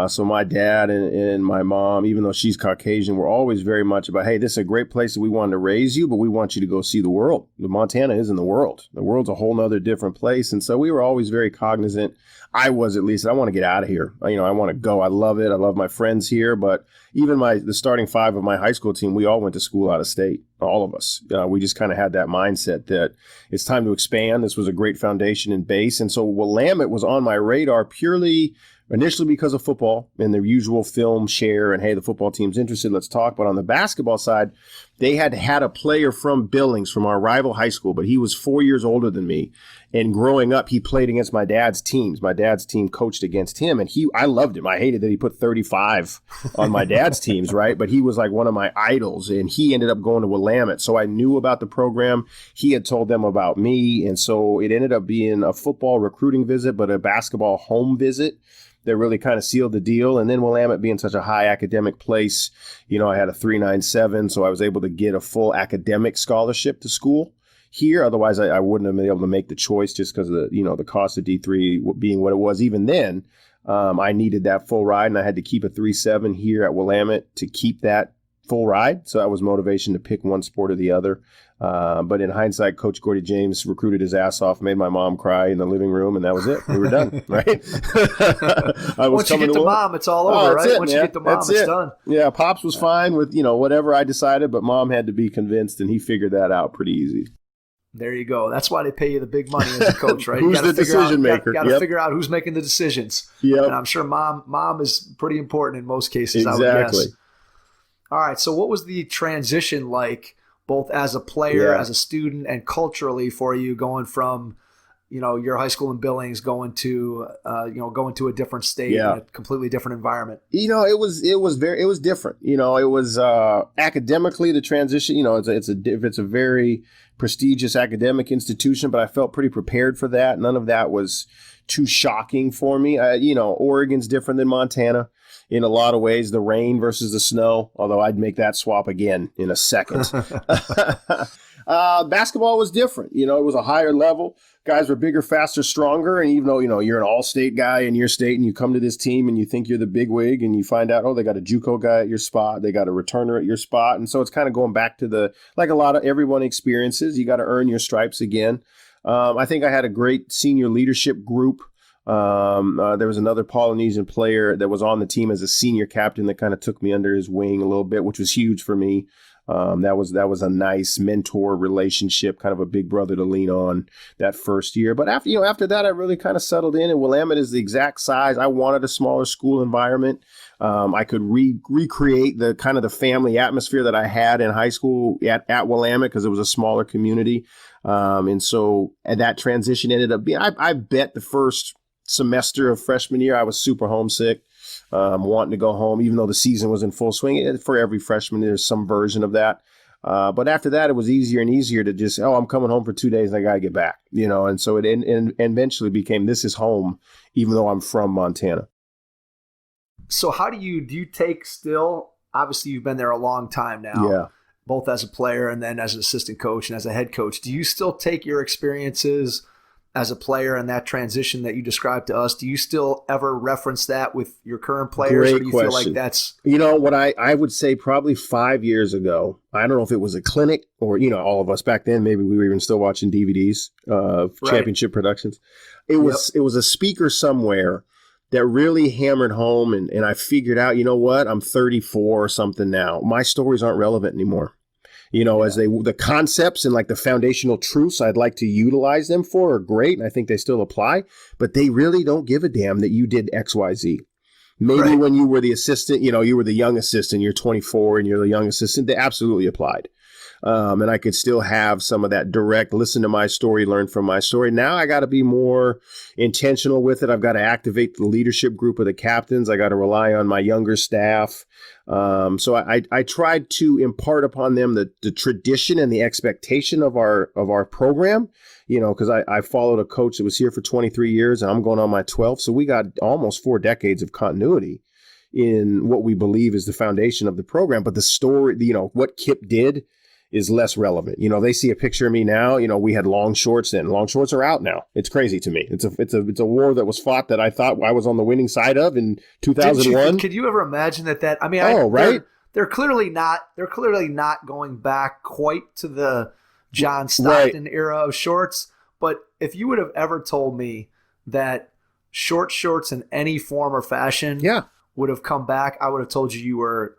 Speaker 4: So my dad and my mom, even though she's Caucasian, were always very much about, hey, this is a great place that we wanted to raise you, but we want you to go see the world. Montana isn't the world. The world's a whole nother different place. And so we were always very cognizant. I was, at least, I want to get out of here. I want to go. I love it. I love my friends here. But even the starting five of my high school team, we all went to school out of state, all of us. We just kind of had that mindset that it's time to expand. This was a great foundation and base. And so Willamette was on my radar purely initially because of football and their usual film share and, hey, the football team's interested, let's talk. But on the basketball side, they had a player from Billings, from our rival high school, but he was 4 years older than me. And growing up, he played against my dad's teams. My dad's team coached against him, and I loved him. I hated that he put 35 on my dad's teams, right? But he was like one of my idols, and he ended up going to Willamette. So I knew about the program. He had told them about me, and so it ended up being a football recruiting visit, but a basketball home visit that really kind of sealed the deal. And then Willamette being such a high academic place, I had a 3.97, so I was able to get a full academic scholarship to school here. Otherwise, I wouldn't have been able to make the choice just because of the cost of D3 being what it was. Even then, I needed that full ride, and I had to keep a 3.7 here at Willamette to keep that full ride. So that was motivation to pick one sport or the other. But in hindsight, Coach Gordie James recruited his ass off, made my mom cry in the living room, and that was it. We were done, right?
Speaker 3: Once you get to mom, it's all over, right? Once you get to mom, it's done.
Speaker 4: Yeah, Pops was fine with, whatever I decided, but Mom had to be convinced, and he figured that out pretty easy.
Speaker 3: There you go. That's why they pay you the big money as a coach, right?
Speaker 4: Who's the decision maker?
Speaker 3: Got to figure out who's making the decisions.
Speaker 4: Yep.
Speaker 3: And I'm sure mom is pretty important in most cases,
Speaker 4: exactly.
Speaker 3: I would guess. All right, so what was the transition like, both as a player, as a student, and culturally for you, going from, your high school in Billings, going to a different state, in a completely different environment?
Speaker 4: It was different. It was academically, the transition. It's a very prestigious academic institution, but I felt pretty prepared for that. None of that was too shocking for me. Oregon's different than Montana in a lot of ways, the rain versus the snow, although I'd make that swap again in a second. Basketball was different. It was a higher level. Guys were bigger, faster, stronger. And even though, you're an all-state guy in your state and you come to this team and you think you're the big wig and you find out, they got a JUCO guy at your spot. They got a returner at your spot. And so it's kind of going back to like a lot of everyone experiences, you got to earn your stripes again. I think I had a great senior leadership group. There was another Polynesian player that was on the team as a senior captain that kind of took me under his wing a little bit, which was huge for me. That was a nice mentor relationship, kind of a big brother to lean on that first year. But after that, I really kind of settled in, and Willamette is the exact size. I wanted a smaller school environment. I could recreate the kind of the family atmosphere that I had in high school at Willamette because it was a smaller community. And that transition ended up being, I bet the first semester of freshman year, I was super homesick. Wanting to go home, even though the season was in full swing. For every freshman, there's some version of that. But after that, it was easier and easier to just, I'm coming home for 2 days and I got to get back, And so it eventually became, this is home, even though I'm from Montana.
Speaker 3: So how do you take still, obviously you've been there a long time now, both as a player and then as an assistant coach and as a head coach. Do you still take your experiences as a player and that transition that you described to us, do you still ever reference that with your current players?
Speaker 4: Great
Speaker 3: or do you
Speaker 4: question.
Speaker 3: feel like that's...
Speaker 4: What I would say probably 5 years ago, I don't know if it was a clinic or, all of us back then, maybe we were even still watching DVDs of championship productions. It was a speaker somewhere that really hammered home. And I figured out, I'm 34 or something now. My stories aren't relevant anymore. As the concepts and like the foundational truths I'd like to utilize them for are great. And I think they still apply, but they really don't give a damn that you did X, Y, Z. Maybe
Speaker 3: Right.
Speaker 4: when you were the assistant, you were the young assistant, you're 24 and you're the young assistant, they absolutely applied. And I could still have some of that direct, listen to my story, learn from my story. Now I got to be more intentional with it. I've got to activate the leadership group of the captains. I got to rely on my younger staff. So I tried to impart upon them the tradition and the expectation of our program, because I followed a coach that was here for 23 years and I'm going on my 12th. So we got almost 4 decades of continuity in what we believe is the foundation of the program. But the story, what Kip did is less relevant. They see a picture of me now. We had long shorts then. Long shorts are out now. It's crazy to me. It's a war that was fought that I thought I was on the winning side of in 2001.
Speaker 3: Could you ever imagine that? I mean,
Speaker 4: right?
Speaker 3: They're clearly not going back quite to the John Stockton era of shorts. But if you would have ever told me that shorts in any form or fashion, would have come back, I would have told you you were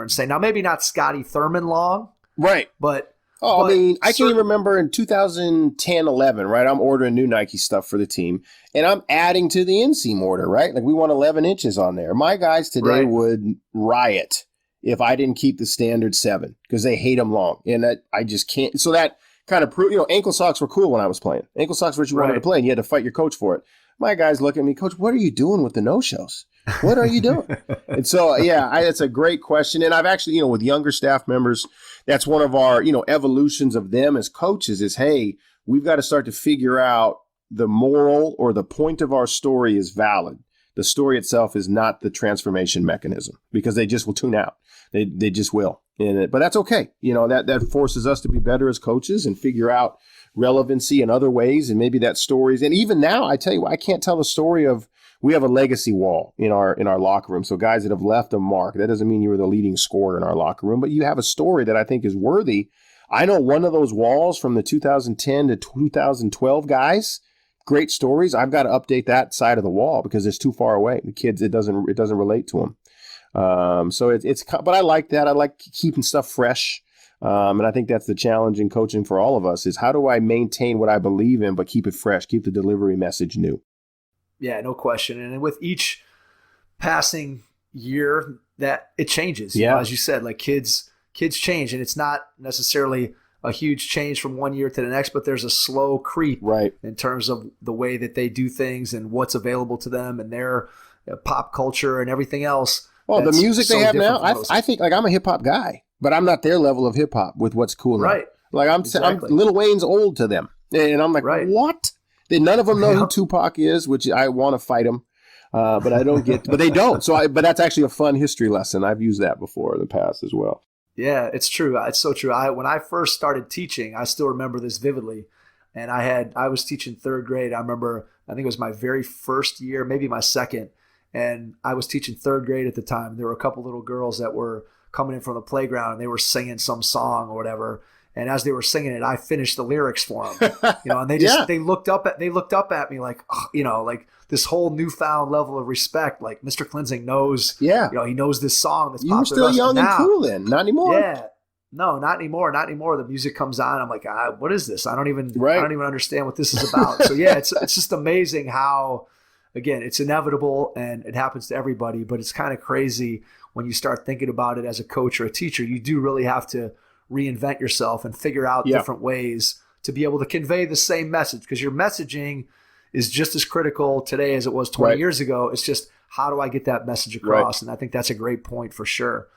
Speaker 3: insane. Now, maybe not Scotty Thurman long.
Speaker 4: Right.
Speaker 3: But
Speaker 4: I can remember in 2010, 11, right? I'm ordering new Nike stuff for the team and I'm adding to the inseam order, right? Like we want 11 inches on there. My guys today would riot if I didn't keep the standard 7 because they hate them long. And I just can't. So that kind of proved, ankle socks were cool when I was playing. Ankle socks were what you wanted to play and you had to fight your coach for it. My guys look at me, Coach, what are you doing with the no-shows? What are you doing? And so, that's a great question. And I've actually, with younger staff members, that's one of our, evolutions of them as coaches is, hey, we've got to start to figure out the moral or the point of our story is valid. The story itself is not the transformation mechanism because they just will tune out. They just will. But that's okay. That forces us to be better as coaches and figure out relevancy in other ways. And maybe that stories. And even now, I tell you, I can't tell the story of, we have a legacy wall in our locker room. So guys that have left a mark, that doesn't mean you were the leading scorer in our locker room, but you have a story that I think is worthy. I know one of those walls from the 2010 to 2012 guys, great stories. I've got to update that side of the wall because it's too far away. The kids, it doesn't relate to them. But I like that. I like keeping stuff fresh. And I think that's the challenge in coaching for all of us is how do I maintain what I believe in, but keep it fresh, keep the delivery message new.
Speaker 3: Yeah, no question. And with each passing year, that it changes. As you said, like kids change, and it's not necessarily a huge change from one year to the next, but there's a slow creep in terms of the way that they do things and what's available to them and their pop culture and everything else.
Speaker 4: Well, the music they have now, I think like I'm a hip hop guy, but I'm not their level of hip hop with what's cool now.
Speaker 3: Right.
Speaker 4: Like I'm Lil Wayne's old to them, and I'm like, what? None of them know who Tupac is, which I want to fight them, but I don't get. But they don't. But that's actually a fun history lesson. I've used that before in the past as well.
Speaker 3: Yeah, it's true. It's so true. When I first started teaching, I still remember this vividly. And I was teaching 3rd grade. I remember, I think it was my very first year, maybe my second. And I was teaching 3rd grade at the time. There were a couple little girls that were coming in from the playground and they were singing some song or whatever. And as they were singing it, I finished the lyrics for them, and they just, they looked up at me like, like this whole newfound level of respect. Like Mr. Klinzing knows, he knows this song that's popular.
Speaker 4: You were still young and cool then, not anymore.
Speaker 3: Yeah, no, not anymore. Not anymore. The music comes on. I'm like, what is this? I don't even understand what this is about. So it's just amazing how, again, it's inevitable and it happens to everybody, but it's kind of crazy when you start thinking about it as a coach or a teacher. You do really have to reinvent yourself and figure out different ways to be able to convey the same message, because your messaging is just as critical today as it was 20 years ago. It's just, how do I get that message across? And I think that's a great point for sure.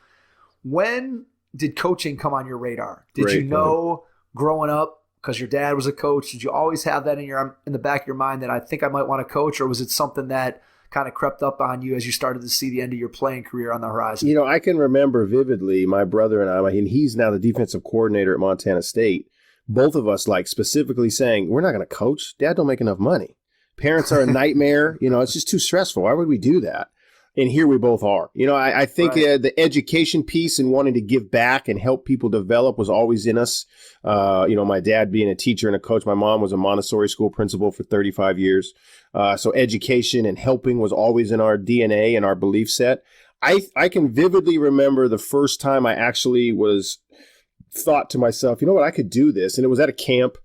Speaker 3: When did coaching come on your radar? Did you know growing up, because your dad was a coach, did you always have that in the back of your mind that I think I might want to coach, or was it something that kind of crept up on you as you started to see the end of your playing career on the horizon?
Speaker 4: I can remember vividly my brother and I, and he's now the defensive coordinator at Montana State. Both of us specifically saying, we're not going to coach. Dad don't make enough money. Parents are a nightmare. It's just too stressful. Why would we do that? And here we both are. I think the education piece and wanting to give back and help people develop was always in us. My dad being a teacher and a coach, my mom was a Montessori school principal for 35 years. So education and helping was always in our DNA and our belief set. I can vividly remember the first time I actually thought to myself, you know what, I could do this. And it was at a camp.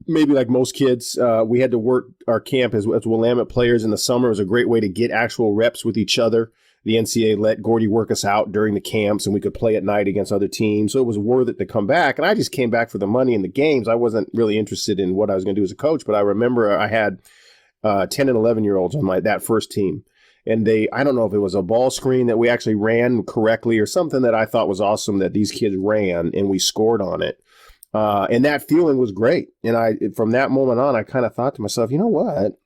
Speaker 4: Maybe like most kids, we had to work our camp as Willamette players in the summer. It was a great way to get actual reps with each other. The NCAA let Gordie work us out during the camps, and we could play at night against other teams. So it was worth it to come back. And I just came back for the money and the games. I wasn't really interested in what I was going to do as a coach, but I remember I had 10 and 11-year-olds on that first team. And I don't know if it was a ball screen that we actually ran correctly or something that I thought was awesome that these kids ran, and we scored on it. And that feeling was great. And from that moment on, I kind of thought to myself, you know what?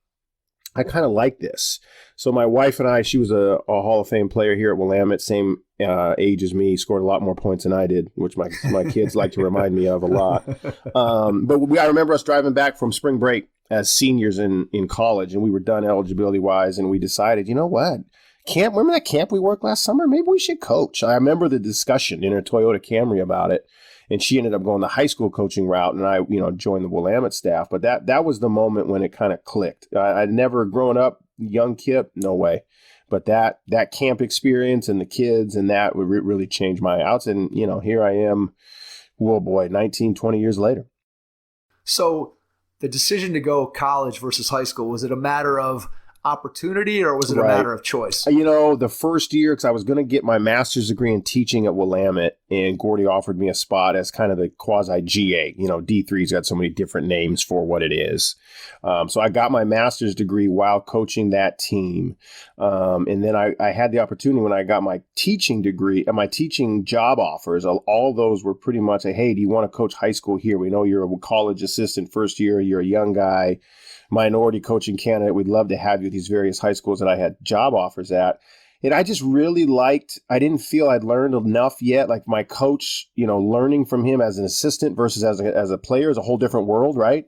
Speaker 4: I kind of like this. So my wife and I, she was a Hall of Fame player here at Willamette, same age as me, scored a lot more points than I did, which my kids like to remind me of a lot. But I remember us driving back from spring break as seniors in college, and we were done eligibility-wise, and we decided, you know what? Remember that camp we worked last summer? Maybe we should coach. I remember the discussion in her Toyota Camry about it. And she ended up going the high school coaching route, and I, joined the Willamette staff. But that was the moment when it kind of clicked. I'd never grown up young Kip, no way. But that camp experience and the kids and that would really change my outs. And, here I am, 19, 20 years later.
Speaker 3: So the decision to go college versus high school, was it a matter of opportunity or was it a matter of choice?
Speaker 4: The first year, because I was going to get my master's degree in teaching at Willamette, and Gordie offered me a spot as kind of the quasi GA. D3's got so many different names for what it is. So I got my master's degree while coaching that team. And then I had the opportunity when I got my teaching degree and my teaching job offers, all those were pretty much, hey, do you want to coach high school here? We know you're a college assistant first year, you're a young guy, minority coaching candidate. We'd love to have you at these various high schools that I had job offers at. And I just really I didn't feel I'd learned enough yet. Like my coach, learning from him as an assistant versus as a player is a whole different world, right?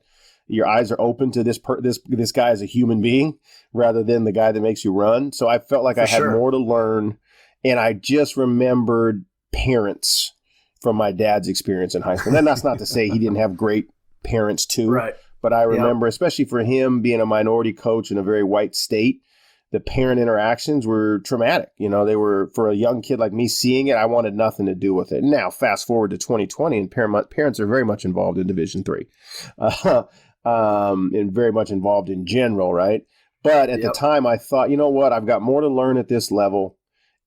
Speaker 4: Your eyes are open to this guy as a human being rather than the guy that makes you run. So I felt like I had more to learn. And I just remembered parents from my dad's experience in high school. And that's not to say he didn't have great parents too.
Speaker 3: Right.
Speaker 4: But I remember, especially for him being a minority coach in a very white state, the parent interactions were traumatic. They were, for a young kid like me seeing it, I wanted nothing to do with it. Now, fast forward to 2020, and parents are very much involved in Division III and very much involved in general, right? But at the time, I thought, you know what? I've got more to learn at this level,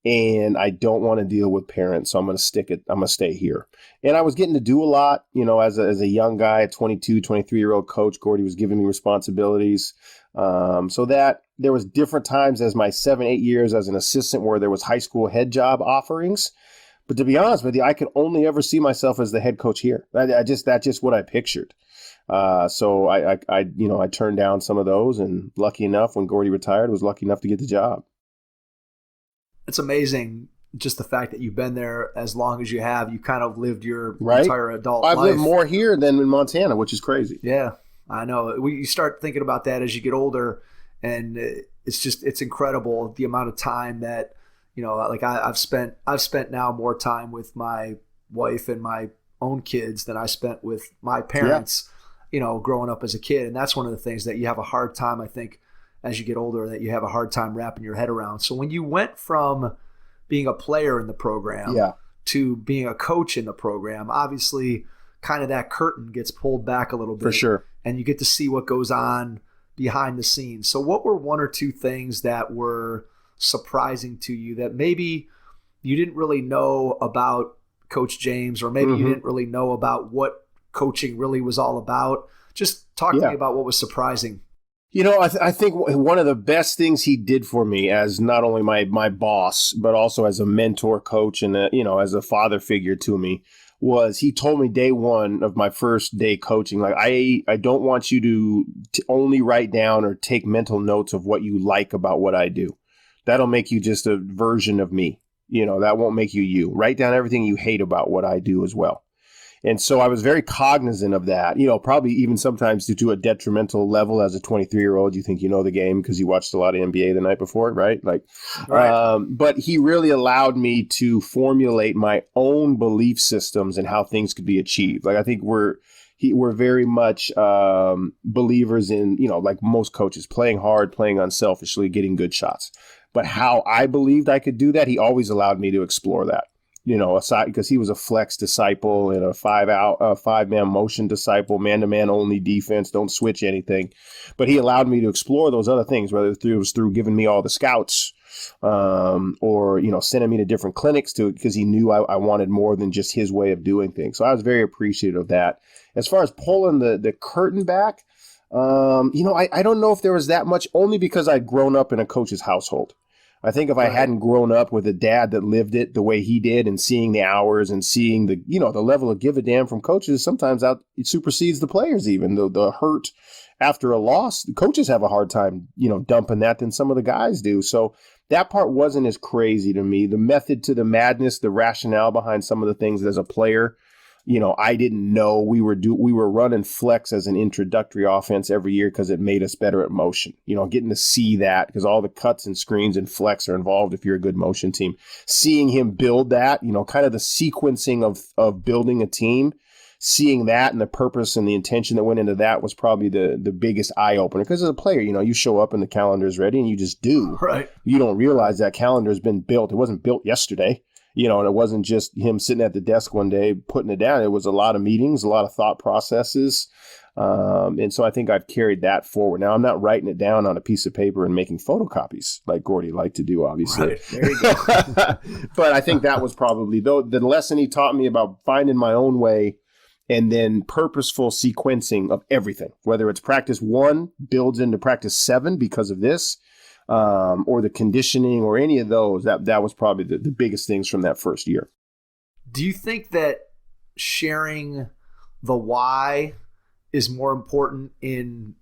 Speaker 4: and I don't want to deal with parents, so I'm going to I'm going to stay here. And I was getting to do a lot, as a young guy, a 22, 23-year-old coach. Gordie was giving me responsibilities. So that there was different times as my 7-8 years as an assistant where there was high school head job offerings. But to be honest with you, I could only ever see myself as the head coach here. That's just what I pictured. So I turned down some of those, and lucky enough, when Gordie retired, was lucky enough to get the job.
Speaker 3: It's amazing, just the fact that you've been there as long as you have. You kind of lived your entire adult life.
Speaker 4: I've lived more here than in Montana, which is crazy.
Speaker 3: Yeah, I know. You start thinking about that as you get older, and it's incredible the amount of time that, like I've spent now more time with my wife and my own kids than I spent with my parents, growing up as a kid. And that's one of the things that you have a hard time, I think, as you get older, that you have a hard time wrapping your head around. So when you went from being a player in the program to being a coach in the program, obviously kind of that curtain gets pulled back a little bit.
Speaker 4: For sure.
Speaker 3: And you get to see what goes on behind the scenes. So what were one or two things that were surprising to you that maybe you didn't really know about Coach James, or maybe you didn't really know about what coaching really was all about? Just talk to me about what was surprising.
Speaker 4: I think one of the best things he did for me as not only my boss, but also as a mentor, coach, and as a father figure to me, was he told me day one of my first day coaching, like, I don't want you to only write down or take mental notes of what you like about what I do. That'll make you just a version of me. That won't make you you. Write down everything you hate about what I do as well. And so I was very cognizant of that, probably even sometimes to a detrimental level. As a 23-year-old, you think you know the game because you watched a lot of NBA the night before, right? But he really allowed me to formulate my own belief systems and how things could be achieved. Like, I think we're very much believers in, like most coaches, playing hard, playing unselfishly, getting good shots. But how I believed I could do that, he always allowed me to explore that. aside because he was a flex disciple and a 5-man motion disciple, man-to-man only defense, don't switch anything. But he allowed me to explore those other things, whether it was through giving me all the scouts or, sending me to different clinics because he knew I wanted more than just his way of doing things. So I was very appreciative of that. As far as pulling the curtain back, I don't know if there was that much, only because I'd grown up in a coach's household. I think if I hadn't grown up with a dad that lived it the way he did and seeing the hours and seeing the level of give a damn from coaches, sometimes it supersedes the players even. The hurt after a loss, the coaches have a hard time, dumping that than some of the guys do. So that part wasn't as crazy to me. The method to the madness, the rationale behind some of the things as a player, I didn't know we were running flex as an introductory offense every year because it made us better at motion. Getting to see that because all the cuts and screens and flex are involved if you're a good motion team. Seeing him build that, kind of the sequencing of building a team, seeing that and the purpose and the intention that went into that was probably the biggest eye opener. Because as a player, you show up and the calendar is ready and you just do.
Speaker 3: Right.
Speaker 4: You don't realize that calendar has been built. It wasn't built yesterday. And it wasn't just him sitting at the desk one day putting it down. It was a lot of meetings, a lot of thought processes. And so I think I've carried that forward. Now, I'm not writing it down on a piece of paper and making photocopies like Gordie liked to do, obviously.
Speaker 3: Right. There you go.
Speaker 4: But I think that was probably the lesson he taught me about finding my own way and then purposeful sequencing of everything, whether it's practice 1 builds into practice 7 because of this. Or the conditioning or any of those, that was probably the biggest things from that first year.
Speaker 3: Do you think that sharing the why is more important in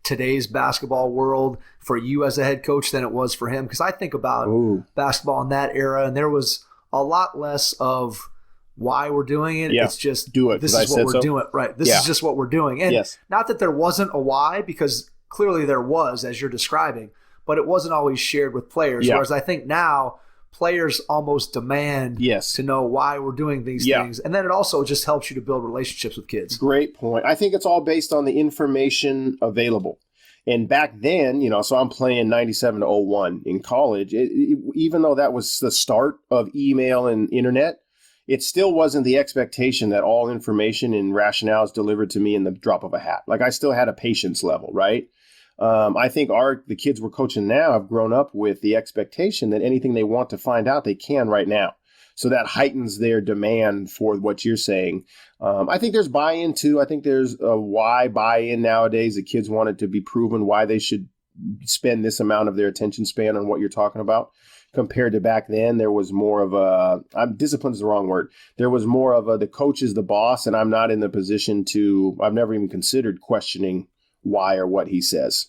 Speaker 3: today's basketball world for you as a head coach than it was for him? Because I think about basketball in that era, and there was a lot less of why we're doing it. It's just
Speaker 4: do it.
Speaker 3: This is what we're doing. Right. This is just what we're doing. And not that there wasn't a why, because clearly there was, as you're describing, but it wasn't always shared with players. Whereas I think now players almost demand to know why we're doing these things. And then it also just helps you to build relationships with kids.
Speaker 4: Great point. I think it's all based on the information available. And back then, so I'm playing 97 to 01 in college. Even though that was the start of email and internet, it still wasn't the expectation that all information and rationale is delivered to me in the drop of a hat. Like I still had a patience level, right? I think the kids we're coaching now have grown up with the expectation that anything they want to find out, they can right now. So that heightens their demand for what you're saying. I think there's buy-in too. I think there's a why buy-in nowadays. The kids want it to be proven why they should spend this amount of their attention span on what you're talking about. Compared to back then, there was more of discipline is the wrong word. There was more of the coach is the boss, and I'm not in the position I've never even considered questioning why or what he says.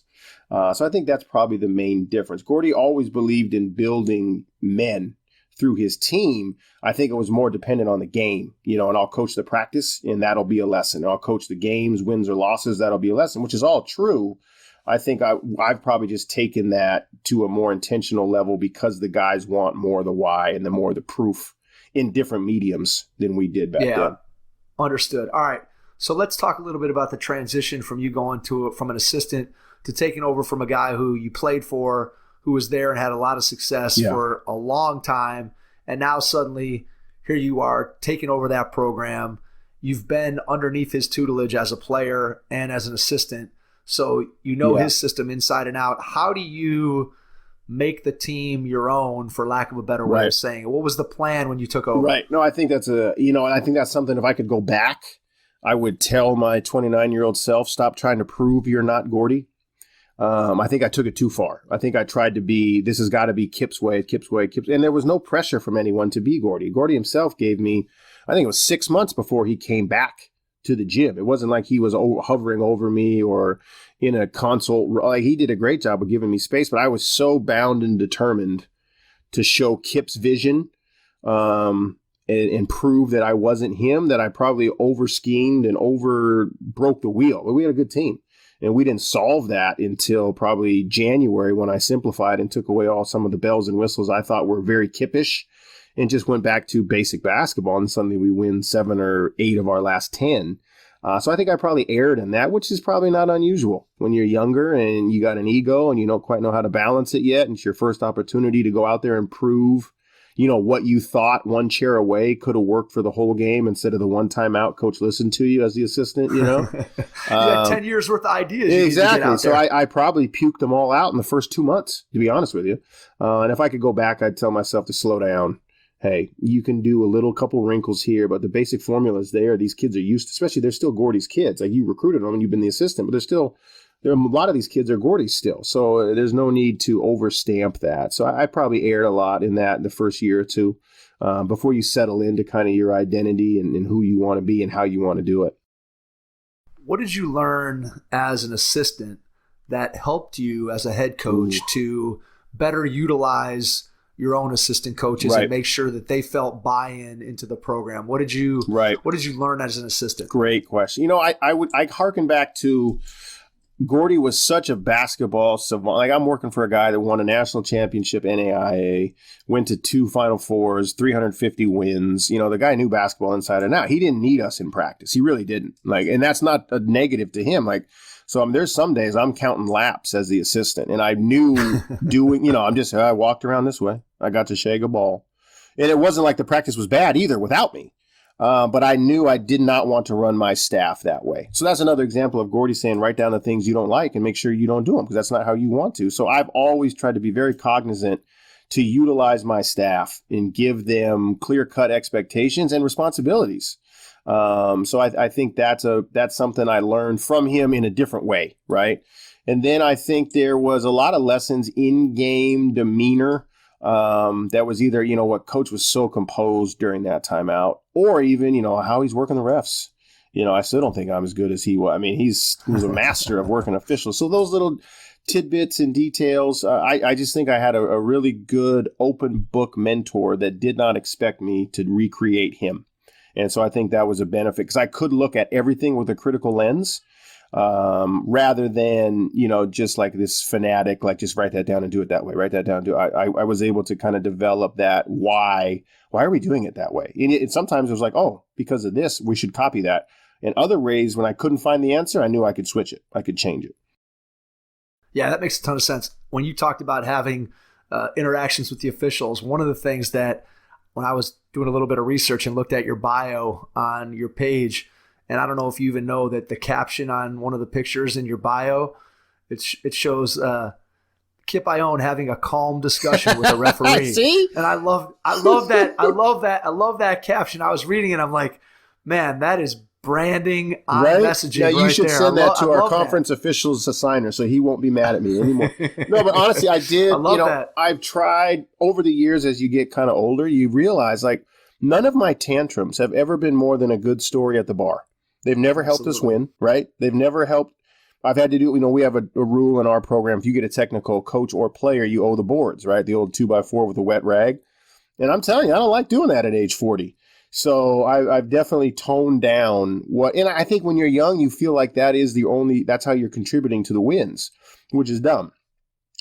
Speaker 4: So I think that's probably the main difference. Gordie always believed in building men through his team. I think it was more dependent on the game, and I'll coach the practice and that'll be a lesson. I'll coach the games, wins or losses, that'll be a lesson, which is all true. I think I've probably just taken that to a more intentional level because the guys want more of the why and the more the proof in different mediums than we did back then.
Speaker 3: Understood. All right. So let's talk a little bit about the transition from you going from an assistant to taking over from a guy who you played for, who was there and had a lot of success for a long time. And now suddenly here you are taking over that program. You've been underneath his tutelage as a player and as an assistant. So you know his system inside and out. How do you make the team your own, for lack of a better way of saying it? What was the plan when you took over?
Speaker 4: Right. No, I think that's I think that's something, if I could go back, I would tell my 29-year-old self, stop trying to prove you're not Gordie. I think I took it too far. I think I tried to be, this has got to be Kip's way. And there was no pressure from anyone to be Gordie. Gordie himself gave me, I think it was 6 months before he came back to the gym. It wasn't like he was hovering over me or in a consult. Like, he did a great job of giving me space, but I was so bound and determined to show Kip's vision and prove that I wasn't him, that I probably over-schemed and broke the wheel. But we had a good team. And we didn't solve that until probably January, when I simplified and took away some of the bells and whistles I thought were very Kippish and just went back to basic basketball. And suddenly we win 7 or 8 of our last 10. So I think I probably erred in that, which is probably not unusual when you're younger and you got an ego and you don't quite know how to balance it yet. And it's your first opportunity to go out there and prove what you thought one chair away could have worked for the whole game instead of the one timeout coach listened to you as the assistant,
Speaker 3: You had 10 years worth of ideas.
Speaker 4: Exactly. So I probably puked them all out in the first 2 months, to be honest with you. And if I could go back, I'd tell myself to slow down. Hey, you can do a couple wrinkles here, but the basic formula is there. These kids are used to, especially they're still Gordie's kids. Like you recruited them and you've been the assistant, but a lot of these kids are Gordie's still. So there's no need to overstamp that. So I probably erred a lot in that in the first year or two before you settle into kind of your identity and who you want to be and how you want to do it.
Speaker 3: What did you learn as an assistant that helped you as a head coach to better utilize your own assistant coaches and make sure that they felt buy-in into the program? What did you learn as an assistant?
Speaker 4: Great question. I harken back to Gordie was such a basketball savant. Like I'm working for a guy that won a national championship, NAIA, went to 2 Final Fours, 350 wins. The guy knew basketball inside and out. He didn't need us in practice. He really didn't. And that's not a negative to him. So there's some days I'm counting laps as the assistant, and I knew doing, I walked around this way. I got to shake a ball. And it wasn't like the practice was bad either without me. But I knew I did not want to run my staff that way. So that's another example of Gordie saying, write down the things you don't like and make sure you don't do them because that's not how you want to. So I've always tried to be very cognizant to utilize my staff and give them clear-cut expectations and responsibilities. So I think that's something I learned from him in a different way, right? And then I think there was a lot of lessons in game demeanor that was either, what coach was so composed during that timeout or even, how he's working the refs. I still don't think I'm as good as he was. I mean, he was a master of working officials. So those little tidbits and details, I just think I had a really good open book mentor that did not expect me to recreate him. And so I think that was a benefit because I could look at everything with a critical lens rather than, just like this fanatic, like just write that down and do it that way, write that down. I was able to kind of develop that. Why are we doing it that way? And sometimes it was like, oh, because of this, we should copy that. In other ways, when I couldn't find the answer, I knew I could switch it. I could change it.
Speaker 3: Yeah, that makes a ton of sense. When you talked about having interactions with the officials, one of the things that when I was doing a little bit of research and looked at your bio on your page, and I don't know if you even know that the caption on one of the pictures in your bio, it shows Kip Ioane having a calm discussion with a referee.
Speaker 4: See?
Speaker 3: And I love that caption. I was reading it. I'm like, man, that is branding on messaging.
Speaker 4: Yeah, you
Speaker 3: right
Speaker 4: should
Speaker 3: there.
Speaker 4: send that to our conference officials assigner so he won't be mad at me anymore. No, but honestly, I did.
Speaker 3: I love that.
Speaker 4: I've tried over the years as you get kind of older, you realize none of my tantrums have ever been more than a good story at the bar. They've never helped us win, right? They've never helped. I've had to do, we have a rule in our program. If you get a technical coach or player, you owe the boards, right? The old 2x4 with a wet rag. And I'm telling you, I don't like doing that at age 40. So I've definitely toned down and I think when you're young, you feel like that's how you're contributing to the wins, which is dumb,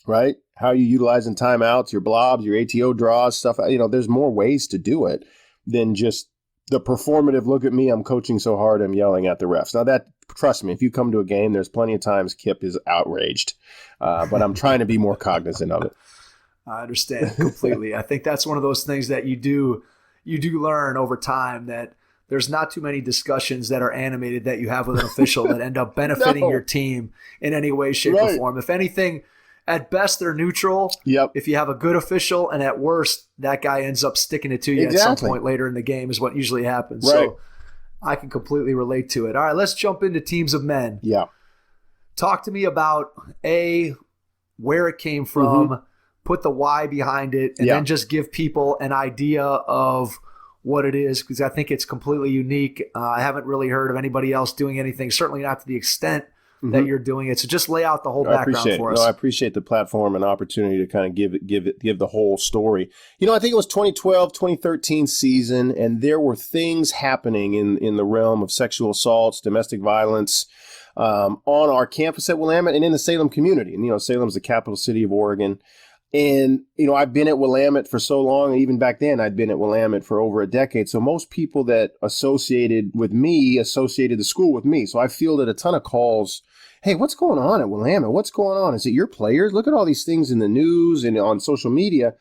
Speaker 4: right? How you utilizing timeouts, your blobs, your ATO draws, stuff. There's more ways to do it than just the performative, look at me, I'm coaching so hard, I'm yelling at the refs. Now trust me, if you come to a game, there's plenty of times Kip is outraged, but I'm trying to be more cognizant of it.
Speaker 3: I understand completely. I think that's one of those things that you do learn over time, that there's not too many discussions that are animated that you have with an official that end up benefiting your team in any way, shape, or form. If anything, at best, they're neutral.
Speaker 4: Yep.
Speaker 3: If you have a good official, and at worst, that guy ends up sticking it to you at some point later in the game is what usually happens.
Speaker 4: Right.
Speaker 3: So I can completely relate to it. All right, let's jump into teams of men.
Speaker 4: Yeah.
Speaker 3: Talk to me about, where it came from, put the why behind it, and then just give people an idea of what it is, because I think it's completely unique. I haven't really heard of anybody else doing anything, certainly not to the extent that you're doing it. So just lay out the whole background for us.
Speaker 4: No, I appreciate the platform and opportunity to kind of give the whole story. I think it was 2012, 2013 season, and there were things happening in the realm of sexual assaults, domestic violence on our campus at Willamette and in the Salem community. And, Salem's the capital city of Oregon. And, I've been at Willamette for so long. Even back then, I'd been at Willamette for over a decade. So most people that associated the school with me. So I fielded a ton of calls. Hey, what's going on at Willamette? What's going on? Is it your players? Look at all these things in the news and on social media.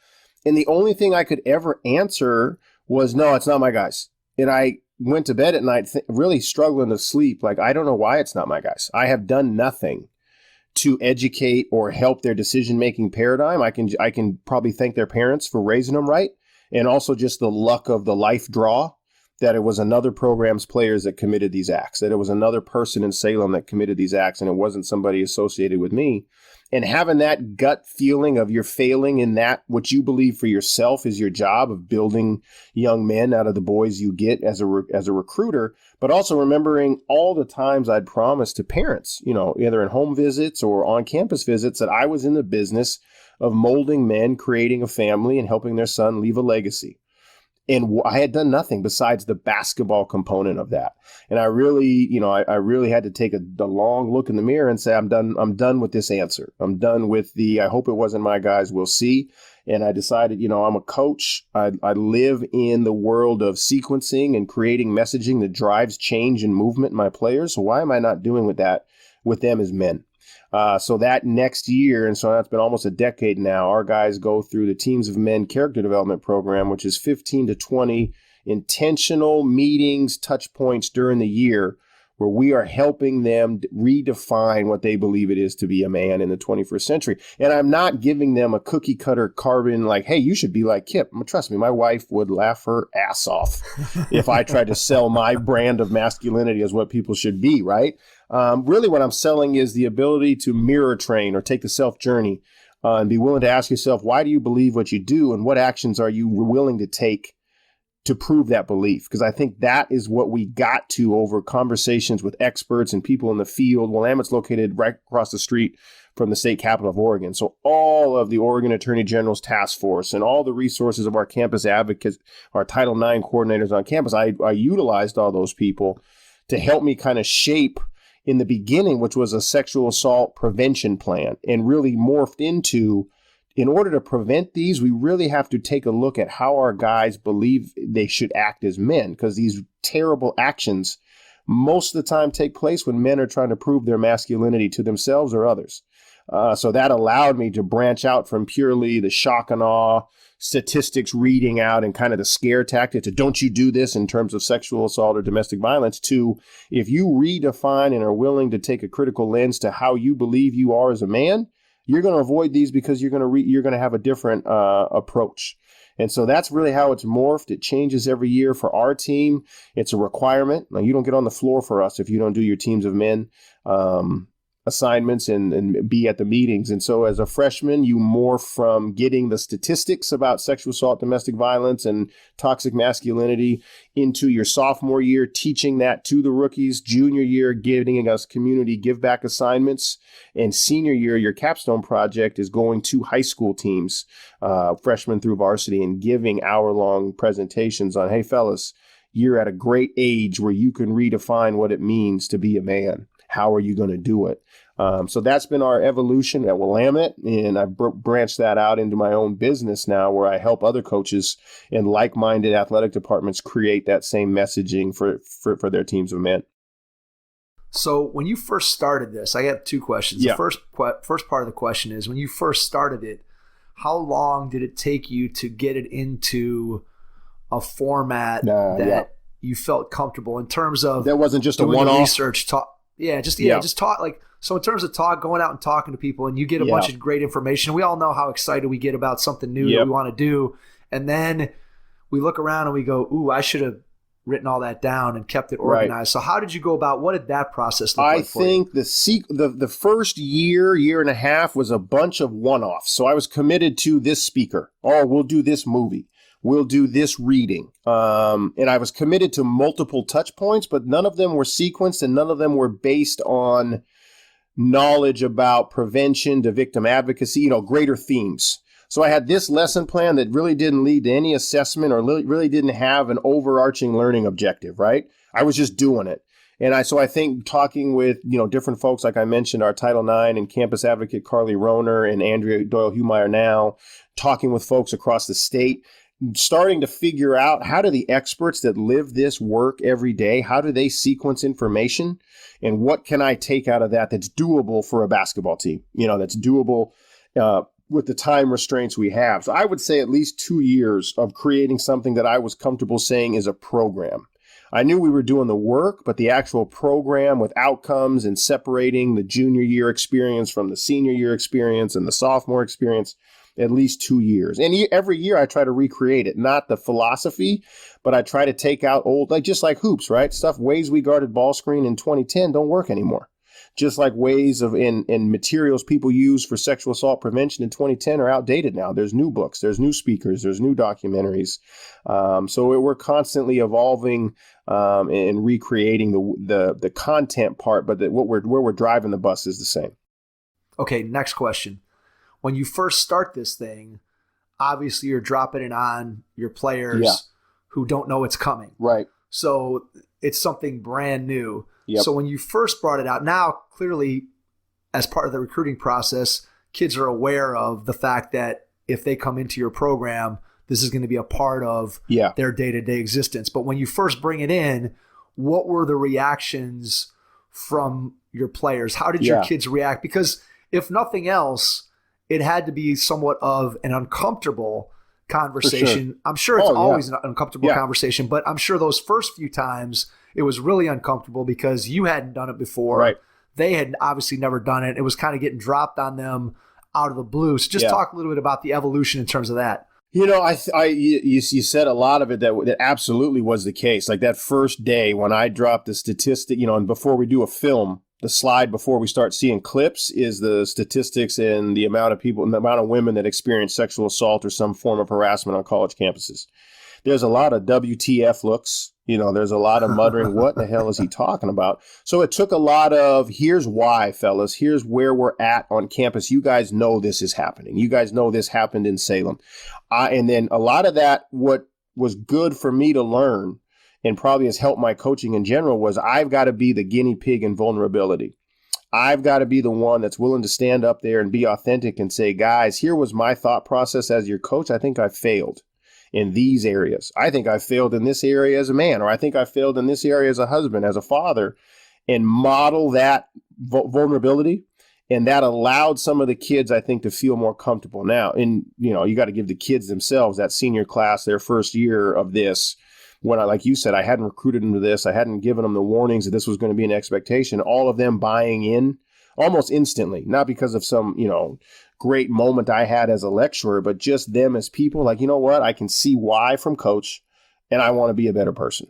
Speaker 4: And the only thing I could ever answer was, no, it's not my guys. And I went to bed at night really struggling to sleep. Like, I don't know why it's not my guys. I have done nothing to educate or help their decision-making paradigm. I can probably thank their parents for raising them right. And also just the luck of the life draw that it was another program's players that committed these acts, that it was another person in Salem that committed these acts, and it wasn't somebody associated with me. And having that gut feeling of you're failing in that, what you believe for yourself is your job of building young men out of the boys you get as a recruiter, but also remembering all the times I'd promised to parents, either in home visits or on campus visits, that I was in the business of molding men, creating a family, and helping their son leave a legacy. And I had done nothing besides the basketball component of that. And I really, I really had to take a long look in the mirror and say, I'm done with this answer. I'm done with I hope it wasn't my guys, we'll see. And I decided, I'm a coach. I live in the world of sequencing and creating messaging that drives change and movement in my players. So why am I not doing with that with them as men? So that next year, and so that's been almost a decade now, our guys go through the Teams of Men Character Development Program, which is 15 to 20 intentional meetings, touch points during the year, where we are helping them redefine what they believe it is to be a man in the 21st century. And I'm not giving them a cookie cutter carbon like, hey, you should be like Kip. Trust me, my wife would laugh her ass off if I tried to sell my brand of masculinity as what people should be, right? Really what I'm selling is the ability to mirror train or take the self journey and be willing to ask yourself, why do you believe what you do, and what actions are you willing to take to prove that belief? Because I think that is what we got to over conversations with experts and people in the field. Willamette's located right across the street from the state capital of Oregon. So all of the Oregon Attorney General's task force and all the resources of our campus advocates, our Title IX coordinators on campus, I utilized all those people to help me kind of shape in the beginning, which was a sexual assault prevention plan, and really morphed into, in order to prevent these, we really have to take a look at how our guys believe they should act as men, because these terrible actions most of the time take place when men are trying to prove their masculinity to themselves or others. So that allowed me to branch out from purely the shock and awe, statistics reading out and kind of the scare tactic to don't you do this in terms of sexual assault or domestic violence, to if you redefine and are willing to take a critical lens to how you believe you are as a man, you're going to avoid these because you're going to have a different approach. And so that's really how it's morphed. It changes every year for our team. It's a requirement. Now, you don't get on the floor for us if you don't do your Teams of Men assignments and be at the meetings. And so as a freshman, you morph from getting the statistics about sexual assault, domestic violence, and toxic masculinity into your sophomore year, teaching that to the rookies. Junior year, giving us community give back assignments. And senior year, your capstone project is going to high school teams, freshmen through varsity, and giving hour-long presentations on, hey, fellas, you're at a great age where you can redefine what it means to be a man. How are you going to do it? So that's been our evolution at Willamette, and I've branched that out into my own business now, where I help other coaches in like-minded athletic departments create that same messaging for their teams of men.
Speaker 3: So when you first started this, I have two questions.
Speaker 4: Yeah.
Speaker 3: The first part of the question is, when you first started it, how long did it take you to get it into a format that you felt comfortable in terms of?
Speaker 4: That wasn't just
Speaker 3: doing
Speaker 4: a one-off
Speaker 3: research talk. Just talk, like, so in terms of going out and talking to people, and you get a bunch of great information. We all know how excited we get about something new that we want to do. And then we look around and we go, ooh, I should have written all that down and kept it organized. Right. So how did you go about, what did that process look like for you? I think
Speaker 4: the first year and a half was a bunch of one-offs. So I was committed to this speaker. Oh, we'll do this movie. We'll do this reading. And I was committed to multiple touch points, but none of them were sequenced and none of them were based on knowledge about prevention to victim advocacy, greater themes. So I had this lesson plan that really didn't lead to any assessment or really didn't have an overarching learning objective, right? I was just doing it. And I think talking with, different folks, like I mentioned, our Title IX and campus advocate Carly Roner and Andrea Doyle-Humeyer now, talking with folks across the state, starting to figure out, how do the experts that live this work every day, how do they sequence information, and what can I take out of that that's doable for a basketball team, that's doable with the time restraints we have. So I would say at least 2 years of creating something that I was comfortable saying is a program. I knew we were doing the work, but the actual program with outcomes and separating the junior year experience from the senior year experience and the sophomore experience, at least 2 years. And every year I try to recreate it, not the philosophy, but I try to take out old, like just like hoops, right? Ways we guarded ball screen in 2010 don't work anymore. Just like ways of in materials people use for sexual assault prevention in 2010 are outdated now. There's new books, there's new speakers, there's new documentaries. So we're constantly evolving and recreating the content part, but where we're driving the bus is the same.
Speaker 3: Okay, next question. When you first start this thing, obviously you're dropping it on your players who don't know it's coming.
Speaker 4: Right.
Speaker 3: So it's something brand new.
Speaker 4: Yep.
Speaker 3: So when you first brought it out, now clearly as part of the recruiting process, kids are aware of the fact that if they come into your program, this is going to be a part of their day-to-day existence. But when you first bring it in, what were the reactions from your players? How did your kids react? Because if nothing else, it had to be somewhat of an uncomfortable conversation. Sure. I'm sure it's always an uncomfortable conversation, but I'm sure those first few times it was really uncomfortable because you hadn't done it before. Right. They had obviously never done it. It was kind of getting dropped on them out of the blue. So just talk a little bit about the evolution in terms of that.
Speaker 4: You know, you said a lot of it that absolutely was the case. Like that first day when I dropped the statistic, and before we do a film, the slide before we start seeing clips is the statistics and the amount of people and the amount of women that experience sexual assault or some form of harassment on college campuses. There's a lot of WTF looks. There's a lot of muttering, what the hell is he talking about? So it took a lot of, here's why, fellas. Here's where we're at on campus. You guys know this is happening. You guys know this happened in Salem. And then a lot of that, what was good for me to learn and probably has helped my coaching in general was I've got to be the guinea pig in vulnerability. I've got to be the one that's willing to stand up there and be authentic and say, guys, here was my thought process as your coach. I think I failed in these areas. I think I failed in this area as a man, or I think I failed in this area as a husband, as a father, and model that vulnerability. And that allowed some of the kids, I think, to feel more comfortable. Now, you got to give the kids themselves, that senior class, their first year of this, when like you said, I hadn't recruited them to this. I hadn't given them the warnings that this was going to be an expectation. All of them buying in almost instantly, not because of some, great moment I had as a lecturer, but just them as people. Like, you know what? I can see why from coach, and I want to be a better person.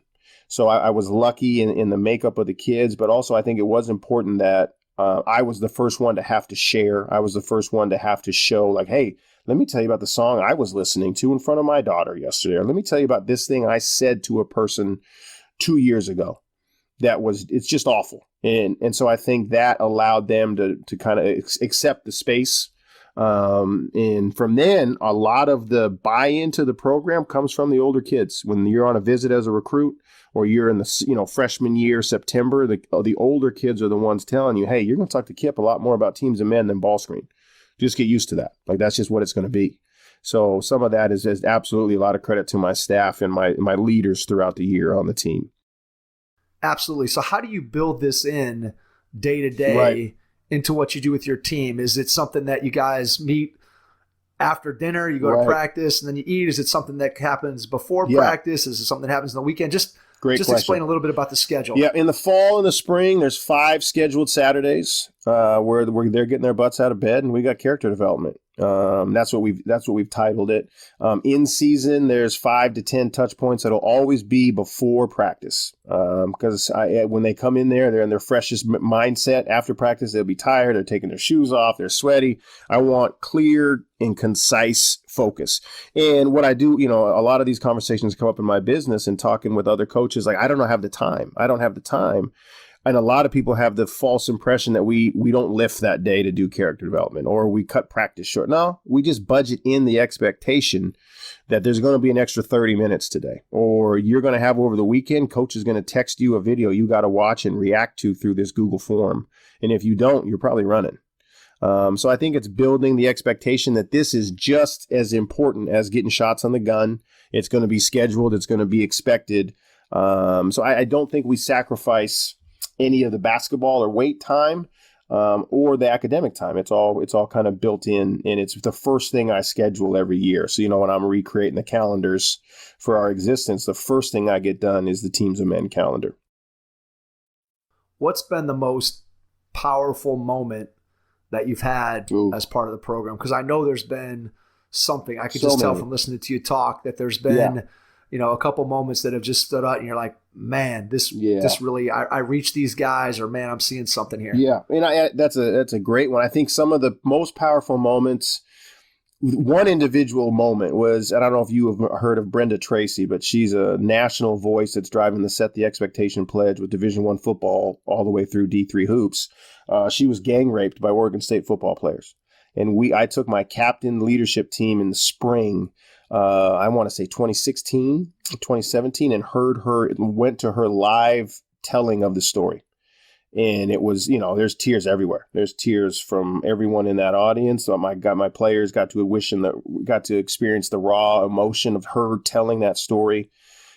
Speaker 4: So I was lucky in the makeup of the kids, but also I think it was important that I was the first one to have to share. I was the first one to have to show, like, hey, let me tell you about the song I was listening to in front of my daughter yesterday. Or let me tell you about this thing I said to a person 2 years ago. It's just awful. And so I think that allowed them to kind of accept the space. And from then, a lot of the buy-in to the program comes from the older kids. When you're on a visit as a recruit, or you're in the freshman year, September, the older kids are the ones telling you, hey, you're going to talk to Kip a lot more about teams of men than ball screen. Just get used to that. Like, that's just what it's going to be. So some of that is absolutely a lot of credit to my staff and my leaders throughout the year on the team.
Speaker 3: Absolutely. So how do you build this in day to day into what you do with your team? Is it something that you guys meet after dinner, you go to practice, and then you eat? Is it something that happens before practice? Is it something that happens on the weekend? Just explain a little bit about the schedule. Yeah, in the fall and the spring, there's 5 scheduled Saturdays where they're getting their butts out of bed, and we got character development. That's what we've titled it. In season, there's 5 to 10 touch points that'll always be before practice. Because when they come in there, they're in their freshest mindset. After practice, they'll be tired. They're taking their shoes off. They're sweaty. I want clear and concise focus. And what I do, a lot of these conversations come up in my business and talking with other coaches, like, I don't have the time. And a lot of people have the false impression that we don't lift that day to do character development, or we cut practice short. No, we just budget in the expectation that there's going to be an extra 30 minutes today, or you're going to have over the weekend, coach is going to text you a video you got to watch and react to through this Google form. And if you don't, you're probably running. So I think it's building the expectation that this is just as important as getting shots on the gun. It's going to be scheduled. It's going to be expected. So I don't think we sacrifice any of the basketball or weight time.
Speaker 4: or the academic time. It's all kind of built in, and it's the first thing I schedule every year. So, when I'm recreating the calendars for our existence, the first thing I get done is the Teams of Men calendar.
Speaker 3: What's been the most powerful moment that you've had as part of the program? Because I know there's been something. I could just tell from listening to you talk that there's been, a couple moments that have just stood out, and you're like, man, this really, I reached these guys, or man, I'm seeing something here.
Speaker 4: Yeah, and that's a great one. I think some of the most powerful moments. One individual moment was, I don't know if you have heard of Brenda Tracy, but she's a national voice that's driving the Set the Expectation pledge with Division I football all the way through D3 hoops. She was gang raped by Oregon State football players. And I took my captain leadership team in the spring, I want to say 2016, 2017, and went to her live telling of the story. And it was, there's tears everywhere. There's tears from everyone in that audience. So my players got to experience the raw emotion of her telling that story.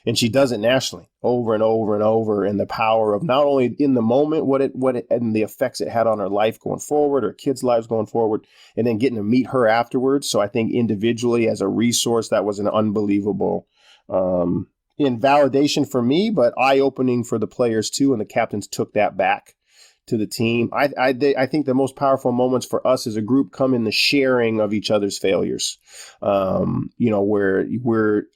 Speaker 4: And she does it nationally over and over and over. And the power of not only in the moment, what it and the effects it had on her life going forward, her kids' lives going forward, and then getting to meet her afterwards. So I think individually as a resource, that was an unbelievable in validation for me, but eye-opening for the players too, and the captains took that back to the team. I think the most powerful moments for us as a group come in the sharing of each other's failures, where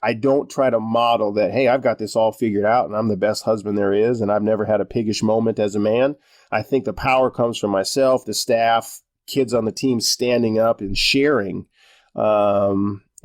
Speaker 4: I don't try to model that, hey, I've got this all figured out and I'm the best husband there is and I've never had a piggish moment as a man. I think the power comes from myself, the staff, kids on the team standing up and sharing,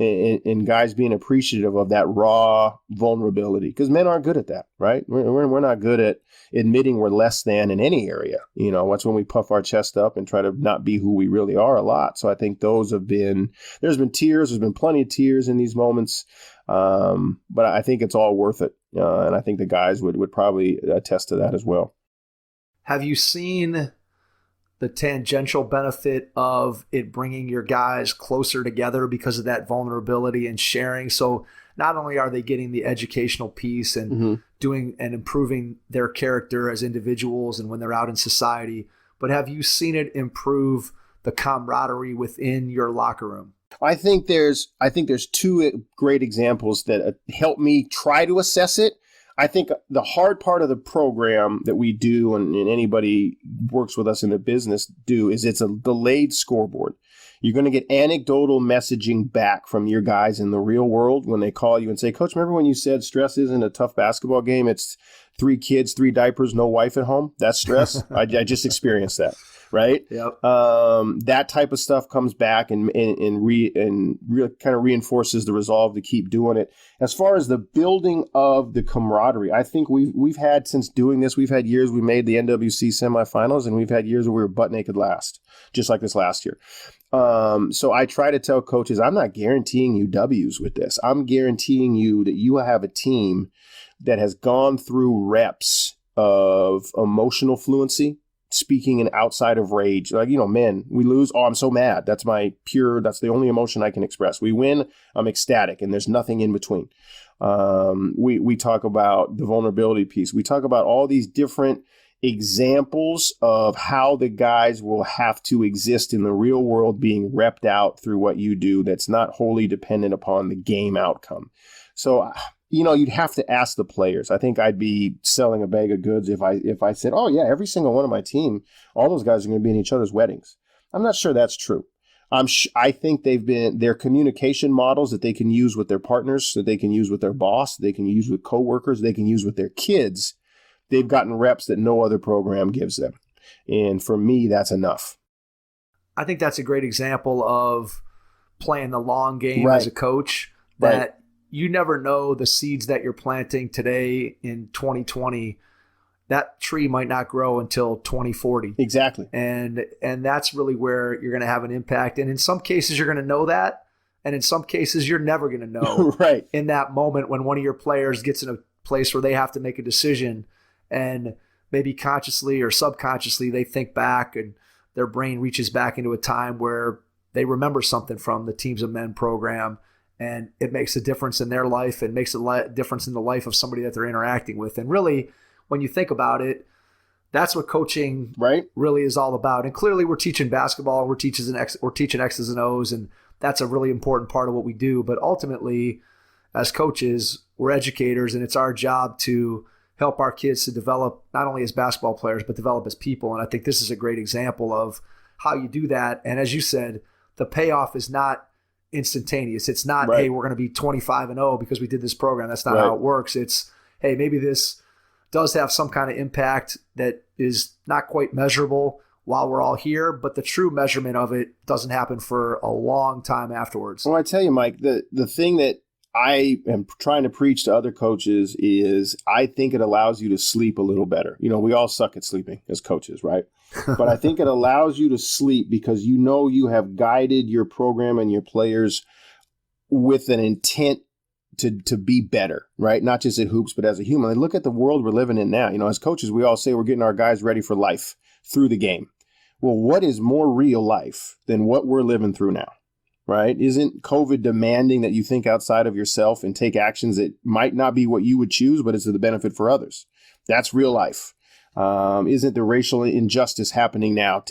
Speaker 4: and guys being appreciative of that raw vulnerability, because men aren't good at that, right? We're not good at admitting we're less than in any area. That's when we puff our chest up and try to not be who we really are a lot. So I think there's been tears, there's been plenty of tears in these moments, but I think it's all worth it. And I think the guys would probably attest to that as well.
Speaker 3: Have you seen the tangential benefit of it bringing your guys closer together because of that vulnerability and sharing? So not only are they getting the educational piece and doing and improving their character as individuals and when they're out in society, but have you seen it improve the camaraderie within your locker room?
Speaker 4: I think there's two great examples that help me try to assess it. I think the hard part of the program that we do, and anybody works with us in the business do, is it's a delayed scoreboard. You're going to get anecdotal messaging back from your guys in the real world when they call you and say, Coach, remember when you said stress isn't a tough basketball game? It's 3 kids, 3 diapers, no wife at home. That's stress. I just experienced that. Right.
Speaker 3: Yep.
Speaker 4: That type of stuff comes back and kind of reinforces the resolve to keep doing it. As far as the building of the camaraderie, I think we've had, since doing this, we've had years we made the NWC semifinals, and we've had years where we were butt naked last, just like this last year. So I try to tell coaches, I'm not guaranteeing you W's with this. I'm guaranteeing you that you have a team that has gone through reps of emotional fluency, speaking and outside of rage. Like, men, we lose. Oh, I'm so mad. That's the only emotion I can express. We win, I'm ecstatic, and there's nothing in between. We talk about the vulnerability piece. We talk about all these different examples of how the guys will have to exist in the real world, being repped out through what you do that's not wholly dependent upon the game outcome. So, you'd have to ask the players. I think I'd be selling a bag of goods if I said, oh yeah, every single one of my team, all those guys are going to be in each other's weddings. I'm not sure that's true. I think their communication models that they can use with their partners, that they can use with their boss, they can use with coworkers, they can use with their kids. They've gotten reps that no other program gives them. And for me, that's enough. I
Speaker 3: think that's a great example of playing the long game as a coach, that you never know the seeds that you're planting today in 2020. That tree might not grow until 2040.
Speaker 4: Exactly.
Speaker 3: And that's really where you're going to have an impact. And in some cases, you're going to know that. And in some cases, you're never going to know in that moment when one of your players gets in a place where they have to make a decision, and maybe consciously or subconsciously, they think back and their brain reaches back into a time where they remember something from the Teams of Men program, and it makes a difference in their life and makes a difference in the life of somebody that they're interacting with. And really, when you think about it, that's what coaching
Speaker 4: Right.
Speaker 3: really is all about. And clearly we're teaching basketball, we're teaching X's and O's, and that's a really important part of what we do. But ultimately, as coaches, we're educators, and it's our job to help our kids to develop not only as basketball players, but develop as people. And I think this is a great example of how you do that. And as you said, the payoff is not instantaneous. It's not,
Speaker 4: Right.
Speaker 3: hey, we're going to be 25-0 because we did this program. That's not
Speaker 4: Right.
Speaker 3: how it works. It's, hey, maybe this does have some kind of impact that is not quite measurable while we're all here, but the true measurement of it doesn't happen for a long time afterwards.
Speaker 4: Well, I tell you, Mike, the thing that I am trying to preach to other coaches is I think it allows you to sleep a little better. You know, we all suck at sleeping as coaches, right? But I think it allows you to sleep because you know you have guided your program and your players with an intent to be better, right? Not just at hoops, but as a human. And look at the world we're living in now. You know, as coaches, we all say we're getting our guys ready for life through the game. Well, what is more real life than what we're living through now, right? Isn't COVID demanding that you think outside of yourself and take actions that might not be what you would choose, but it's to the benefit for others? That's real life. Isn't the racial injustice happening now,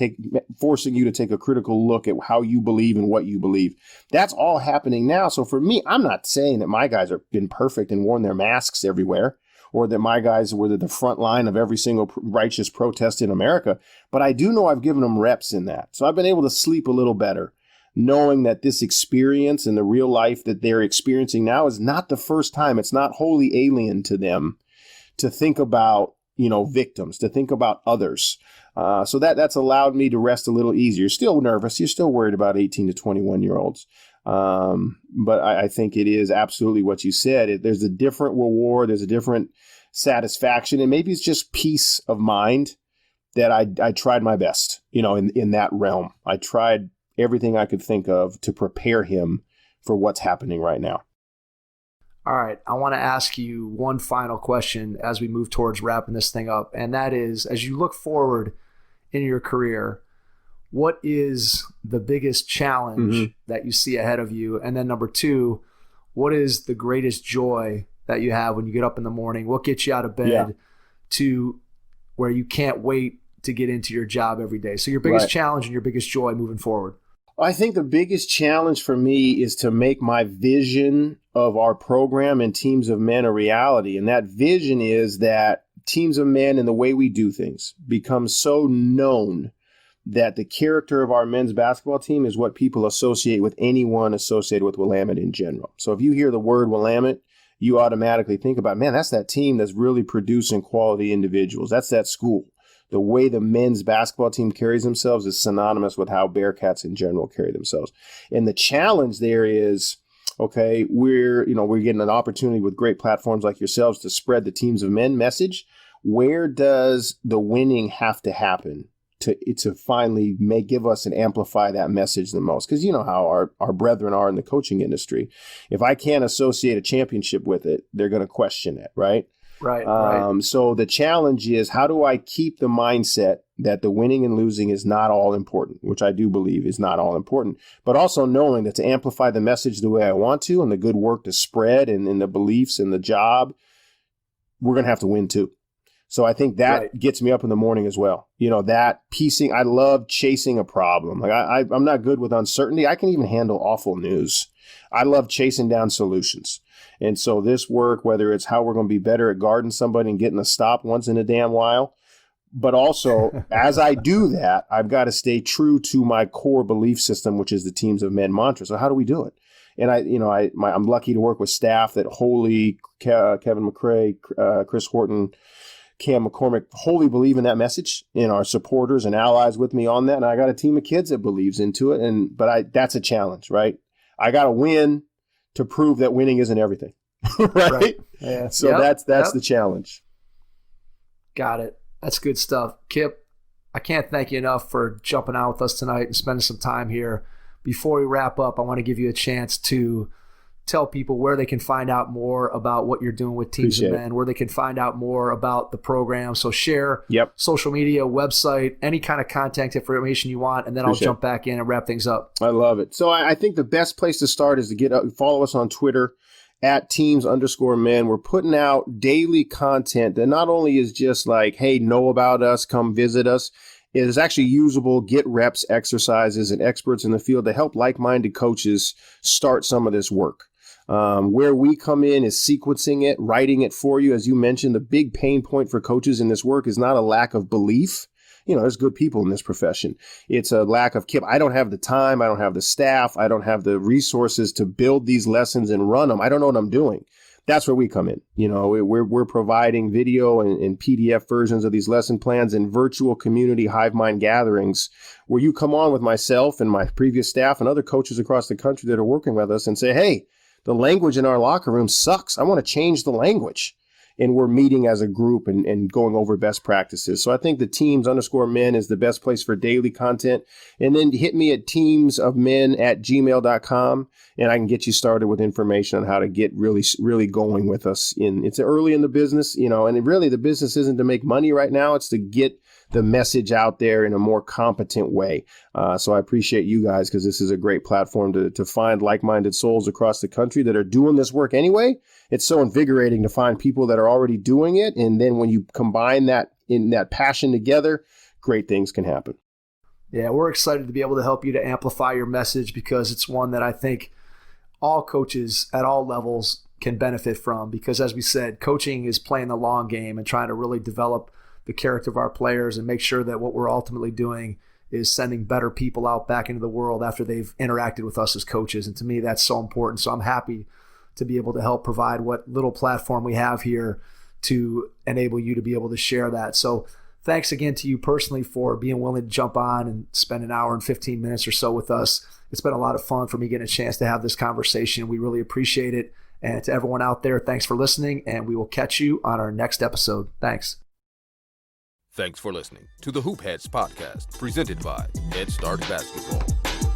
Speaker 4: forcing you to take a critical look at how you believe and what you believe? That's all happening now. So for me, I'm not saying that my guys have been perfect and worn their masks everywhere, or that my guys were the front line of every single righteous protest in America, but I do know I've given them reps in that. So I've been able to sleep a little better, knowing that this experience and the real life that they're experiencing now is not the first time. It's not wholly alien to them to think about, you know, victims, to think about others. So that's allowed me to rest a little easier. You're still nervous. You're still worried about 18 to 21-year-olds. But I think it is absolutely what you said. There's a different reward. There's a different satisfaction. And maybe it's just peace of mind that I tried my best, you know, in that realm. I tried everything I could think of to prepare him for what's happening right now.
Speaker 3: All right, I want to ask you one final question as we move towards wrapping this thing up, and that is, as you look forward in your career, what is the biggest challenge that you see ahead of you? And then number two, what is the greatest joy that you have when you get up in the morning? What gets you out of bed to where you can't wait to get into your job every day? So your biggest challenge and your biggest joy moving forward.
Speaker 4: I think the biggest challenge for me is to make my vision of our program and Teams of Men a reality. And that vision is that Teams of Men and the way we do things becomes so known that the character of our men's basketball team is what people associate with anyone associated with Willamette in general. So if you hear the word Willamette, you automatically think about, man, that's that team that's really producing quality individuals. That's that school. The way the men's basketball team carries themselves is synonymous with how Bearcats in general carry themselves. And the challenge there is, okay, we're getting an opportunity with great platforms like yourselves to spread the Teams of Men message. Where does the winning have to happen to finally give us and amplify that message the most? Because you know how our brethren are in the coaching industry. If I can't associate a championship with it, they're going to question it, right?
Speaker 3: Right.
Speaker 4: So the challenge is, how do I keep the mindset that the winning and losing is not all important, which I do believe is not all important, but also knowing that to amplify the message the way I want to and the good work to spread and the beliefs and the job, we're going to have to win too. So I think that gets me up in the morning as well. You know, that piecing, I love chasing a problem. Like I'm not good with uncertainty. I can even handle awful news. I love chasing down solutions. And so this work, whether it's how we're going to be better at guarding somebody and getting a stop once in a damn while, but also as I do that, I've got to stay true to my core belief system, which is the Teams of Men mantra. So how do we do it? And I'm lucky to work with staff that wholly, Kevin McCrae, Chris Horton, Cam McCormick, wholly believe in that message, and our supporters and allies with me on that. And I got a team of kids that believes into it. But that's a challenge, right? I got to win to prove that winning isn't everything, right?
Speaker 3: Yeah.
Speaker 4: So that's the challenge.
Speaker 3: Got it. That's good stuff. Kip, I can't thank you enough for jumping out with us tonight and spending some time here. Before we wrap up, I want to give you a chance to tell people where they can find out more about what you're doing with Teams of Men, where they can find out more about the program. So share social media, website, any kind of contact information you want, and then I'll jump back in and wrap things up.
Speaker 4: I love it. So I think the best place to start is to follow us on Twitter at teams_men. We're putting out daily content that not only is just like, hey, know about us, come visit us. It is actually usable, get reps exercises and experts in the field to help like-minded coaches start some of this work. Where we come in is sequencing it, writing it for you. As you mentioned, the big pain point for coaches in this work is not a lack of belief. There's good people in this profession. It's a lack of, Kip, I don't have the time. I don't have the staff. I don't have the resources to build these lessons and run them. I don't know what I'm doing. That's where we come in. We're providing video and PDF versions of these lesson plans and virtual community hive mind gatherings where you come on with myself and my previous staff and other coaches across the country that are working with us and say, hey, the language in our locker room sucks. I want to change the language. And we're meeting as a group and going over best practices. So I think the teams_men is the best place for daily content. And then hit me at teamsofmen@gmail.com, and I can get you started with information on how to get really, really going with us. It's early in the business, and really the business isn't to make money right now. It's to get the message out there in a more competent way. So I appreciate you guys because this is a great platform to find like-minded souls across the country that are doing this work anyway. It's so invigorating to find people that are already doing it. And then when you combine that passion together, great things can happen.
Speaker 3: Yeah, we're excited to be able to help you to amplify your message because it's one that I think all coaches at all levels can benefit from. Because as we said, coaching is playing the long game and trying to really develop the character of our players and make sure that what we're ultimately doing is sending better people out back into the world after they've interacted with us as coaches. And to me, that's so important. So I'm happy to be able to help provide what little platform we have here to enable you to be able to share that. So thanks again to you personally for being willing to jump on and spend an hour and 15 minutes or so with us. It's been a lot of fun for me getting a chance to have this conversation. We really appreciate it. And to everyone out there, thanks for listening, and we will catch you on our next episode. Thanks.
Speaker 1: Thanks for listening to the Hoop Heads podcast, presented by Head Start Basketball.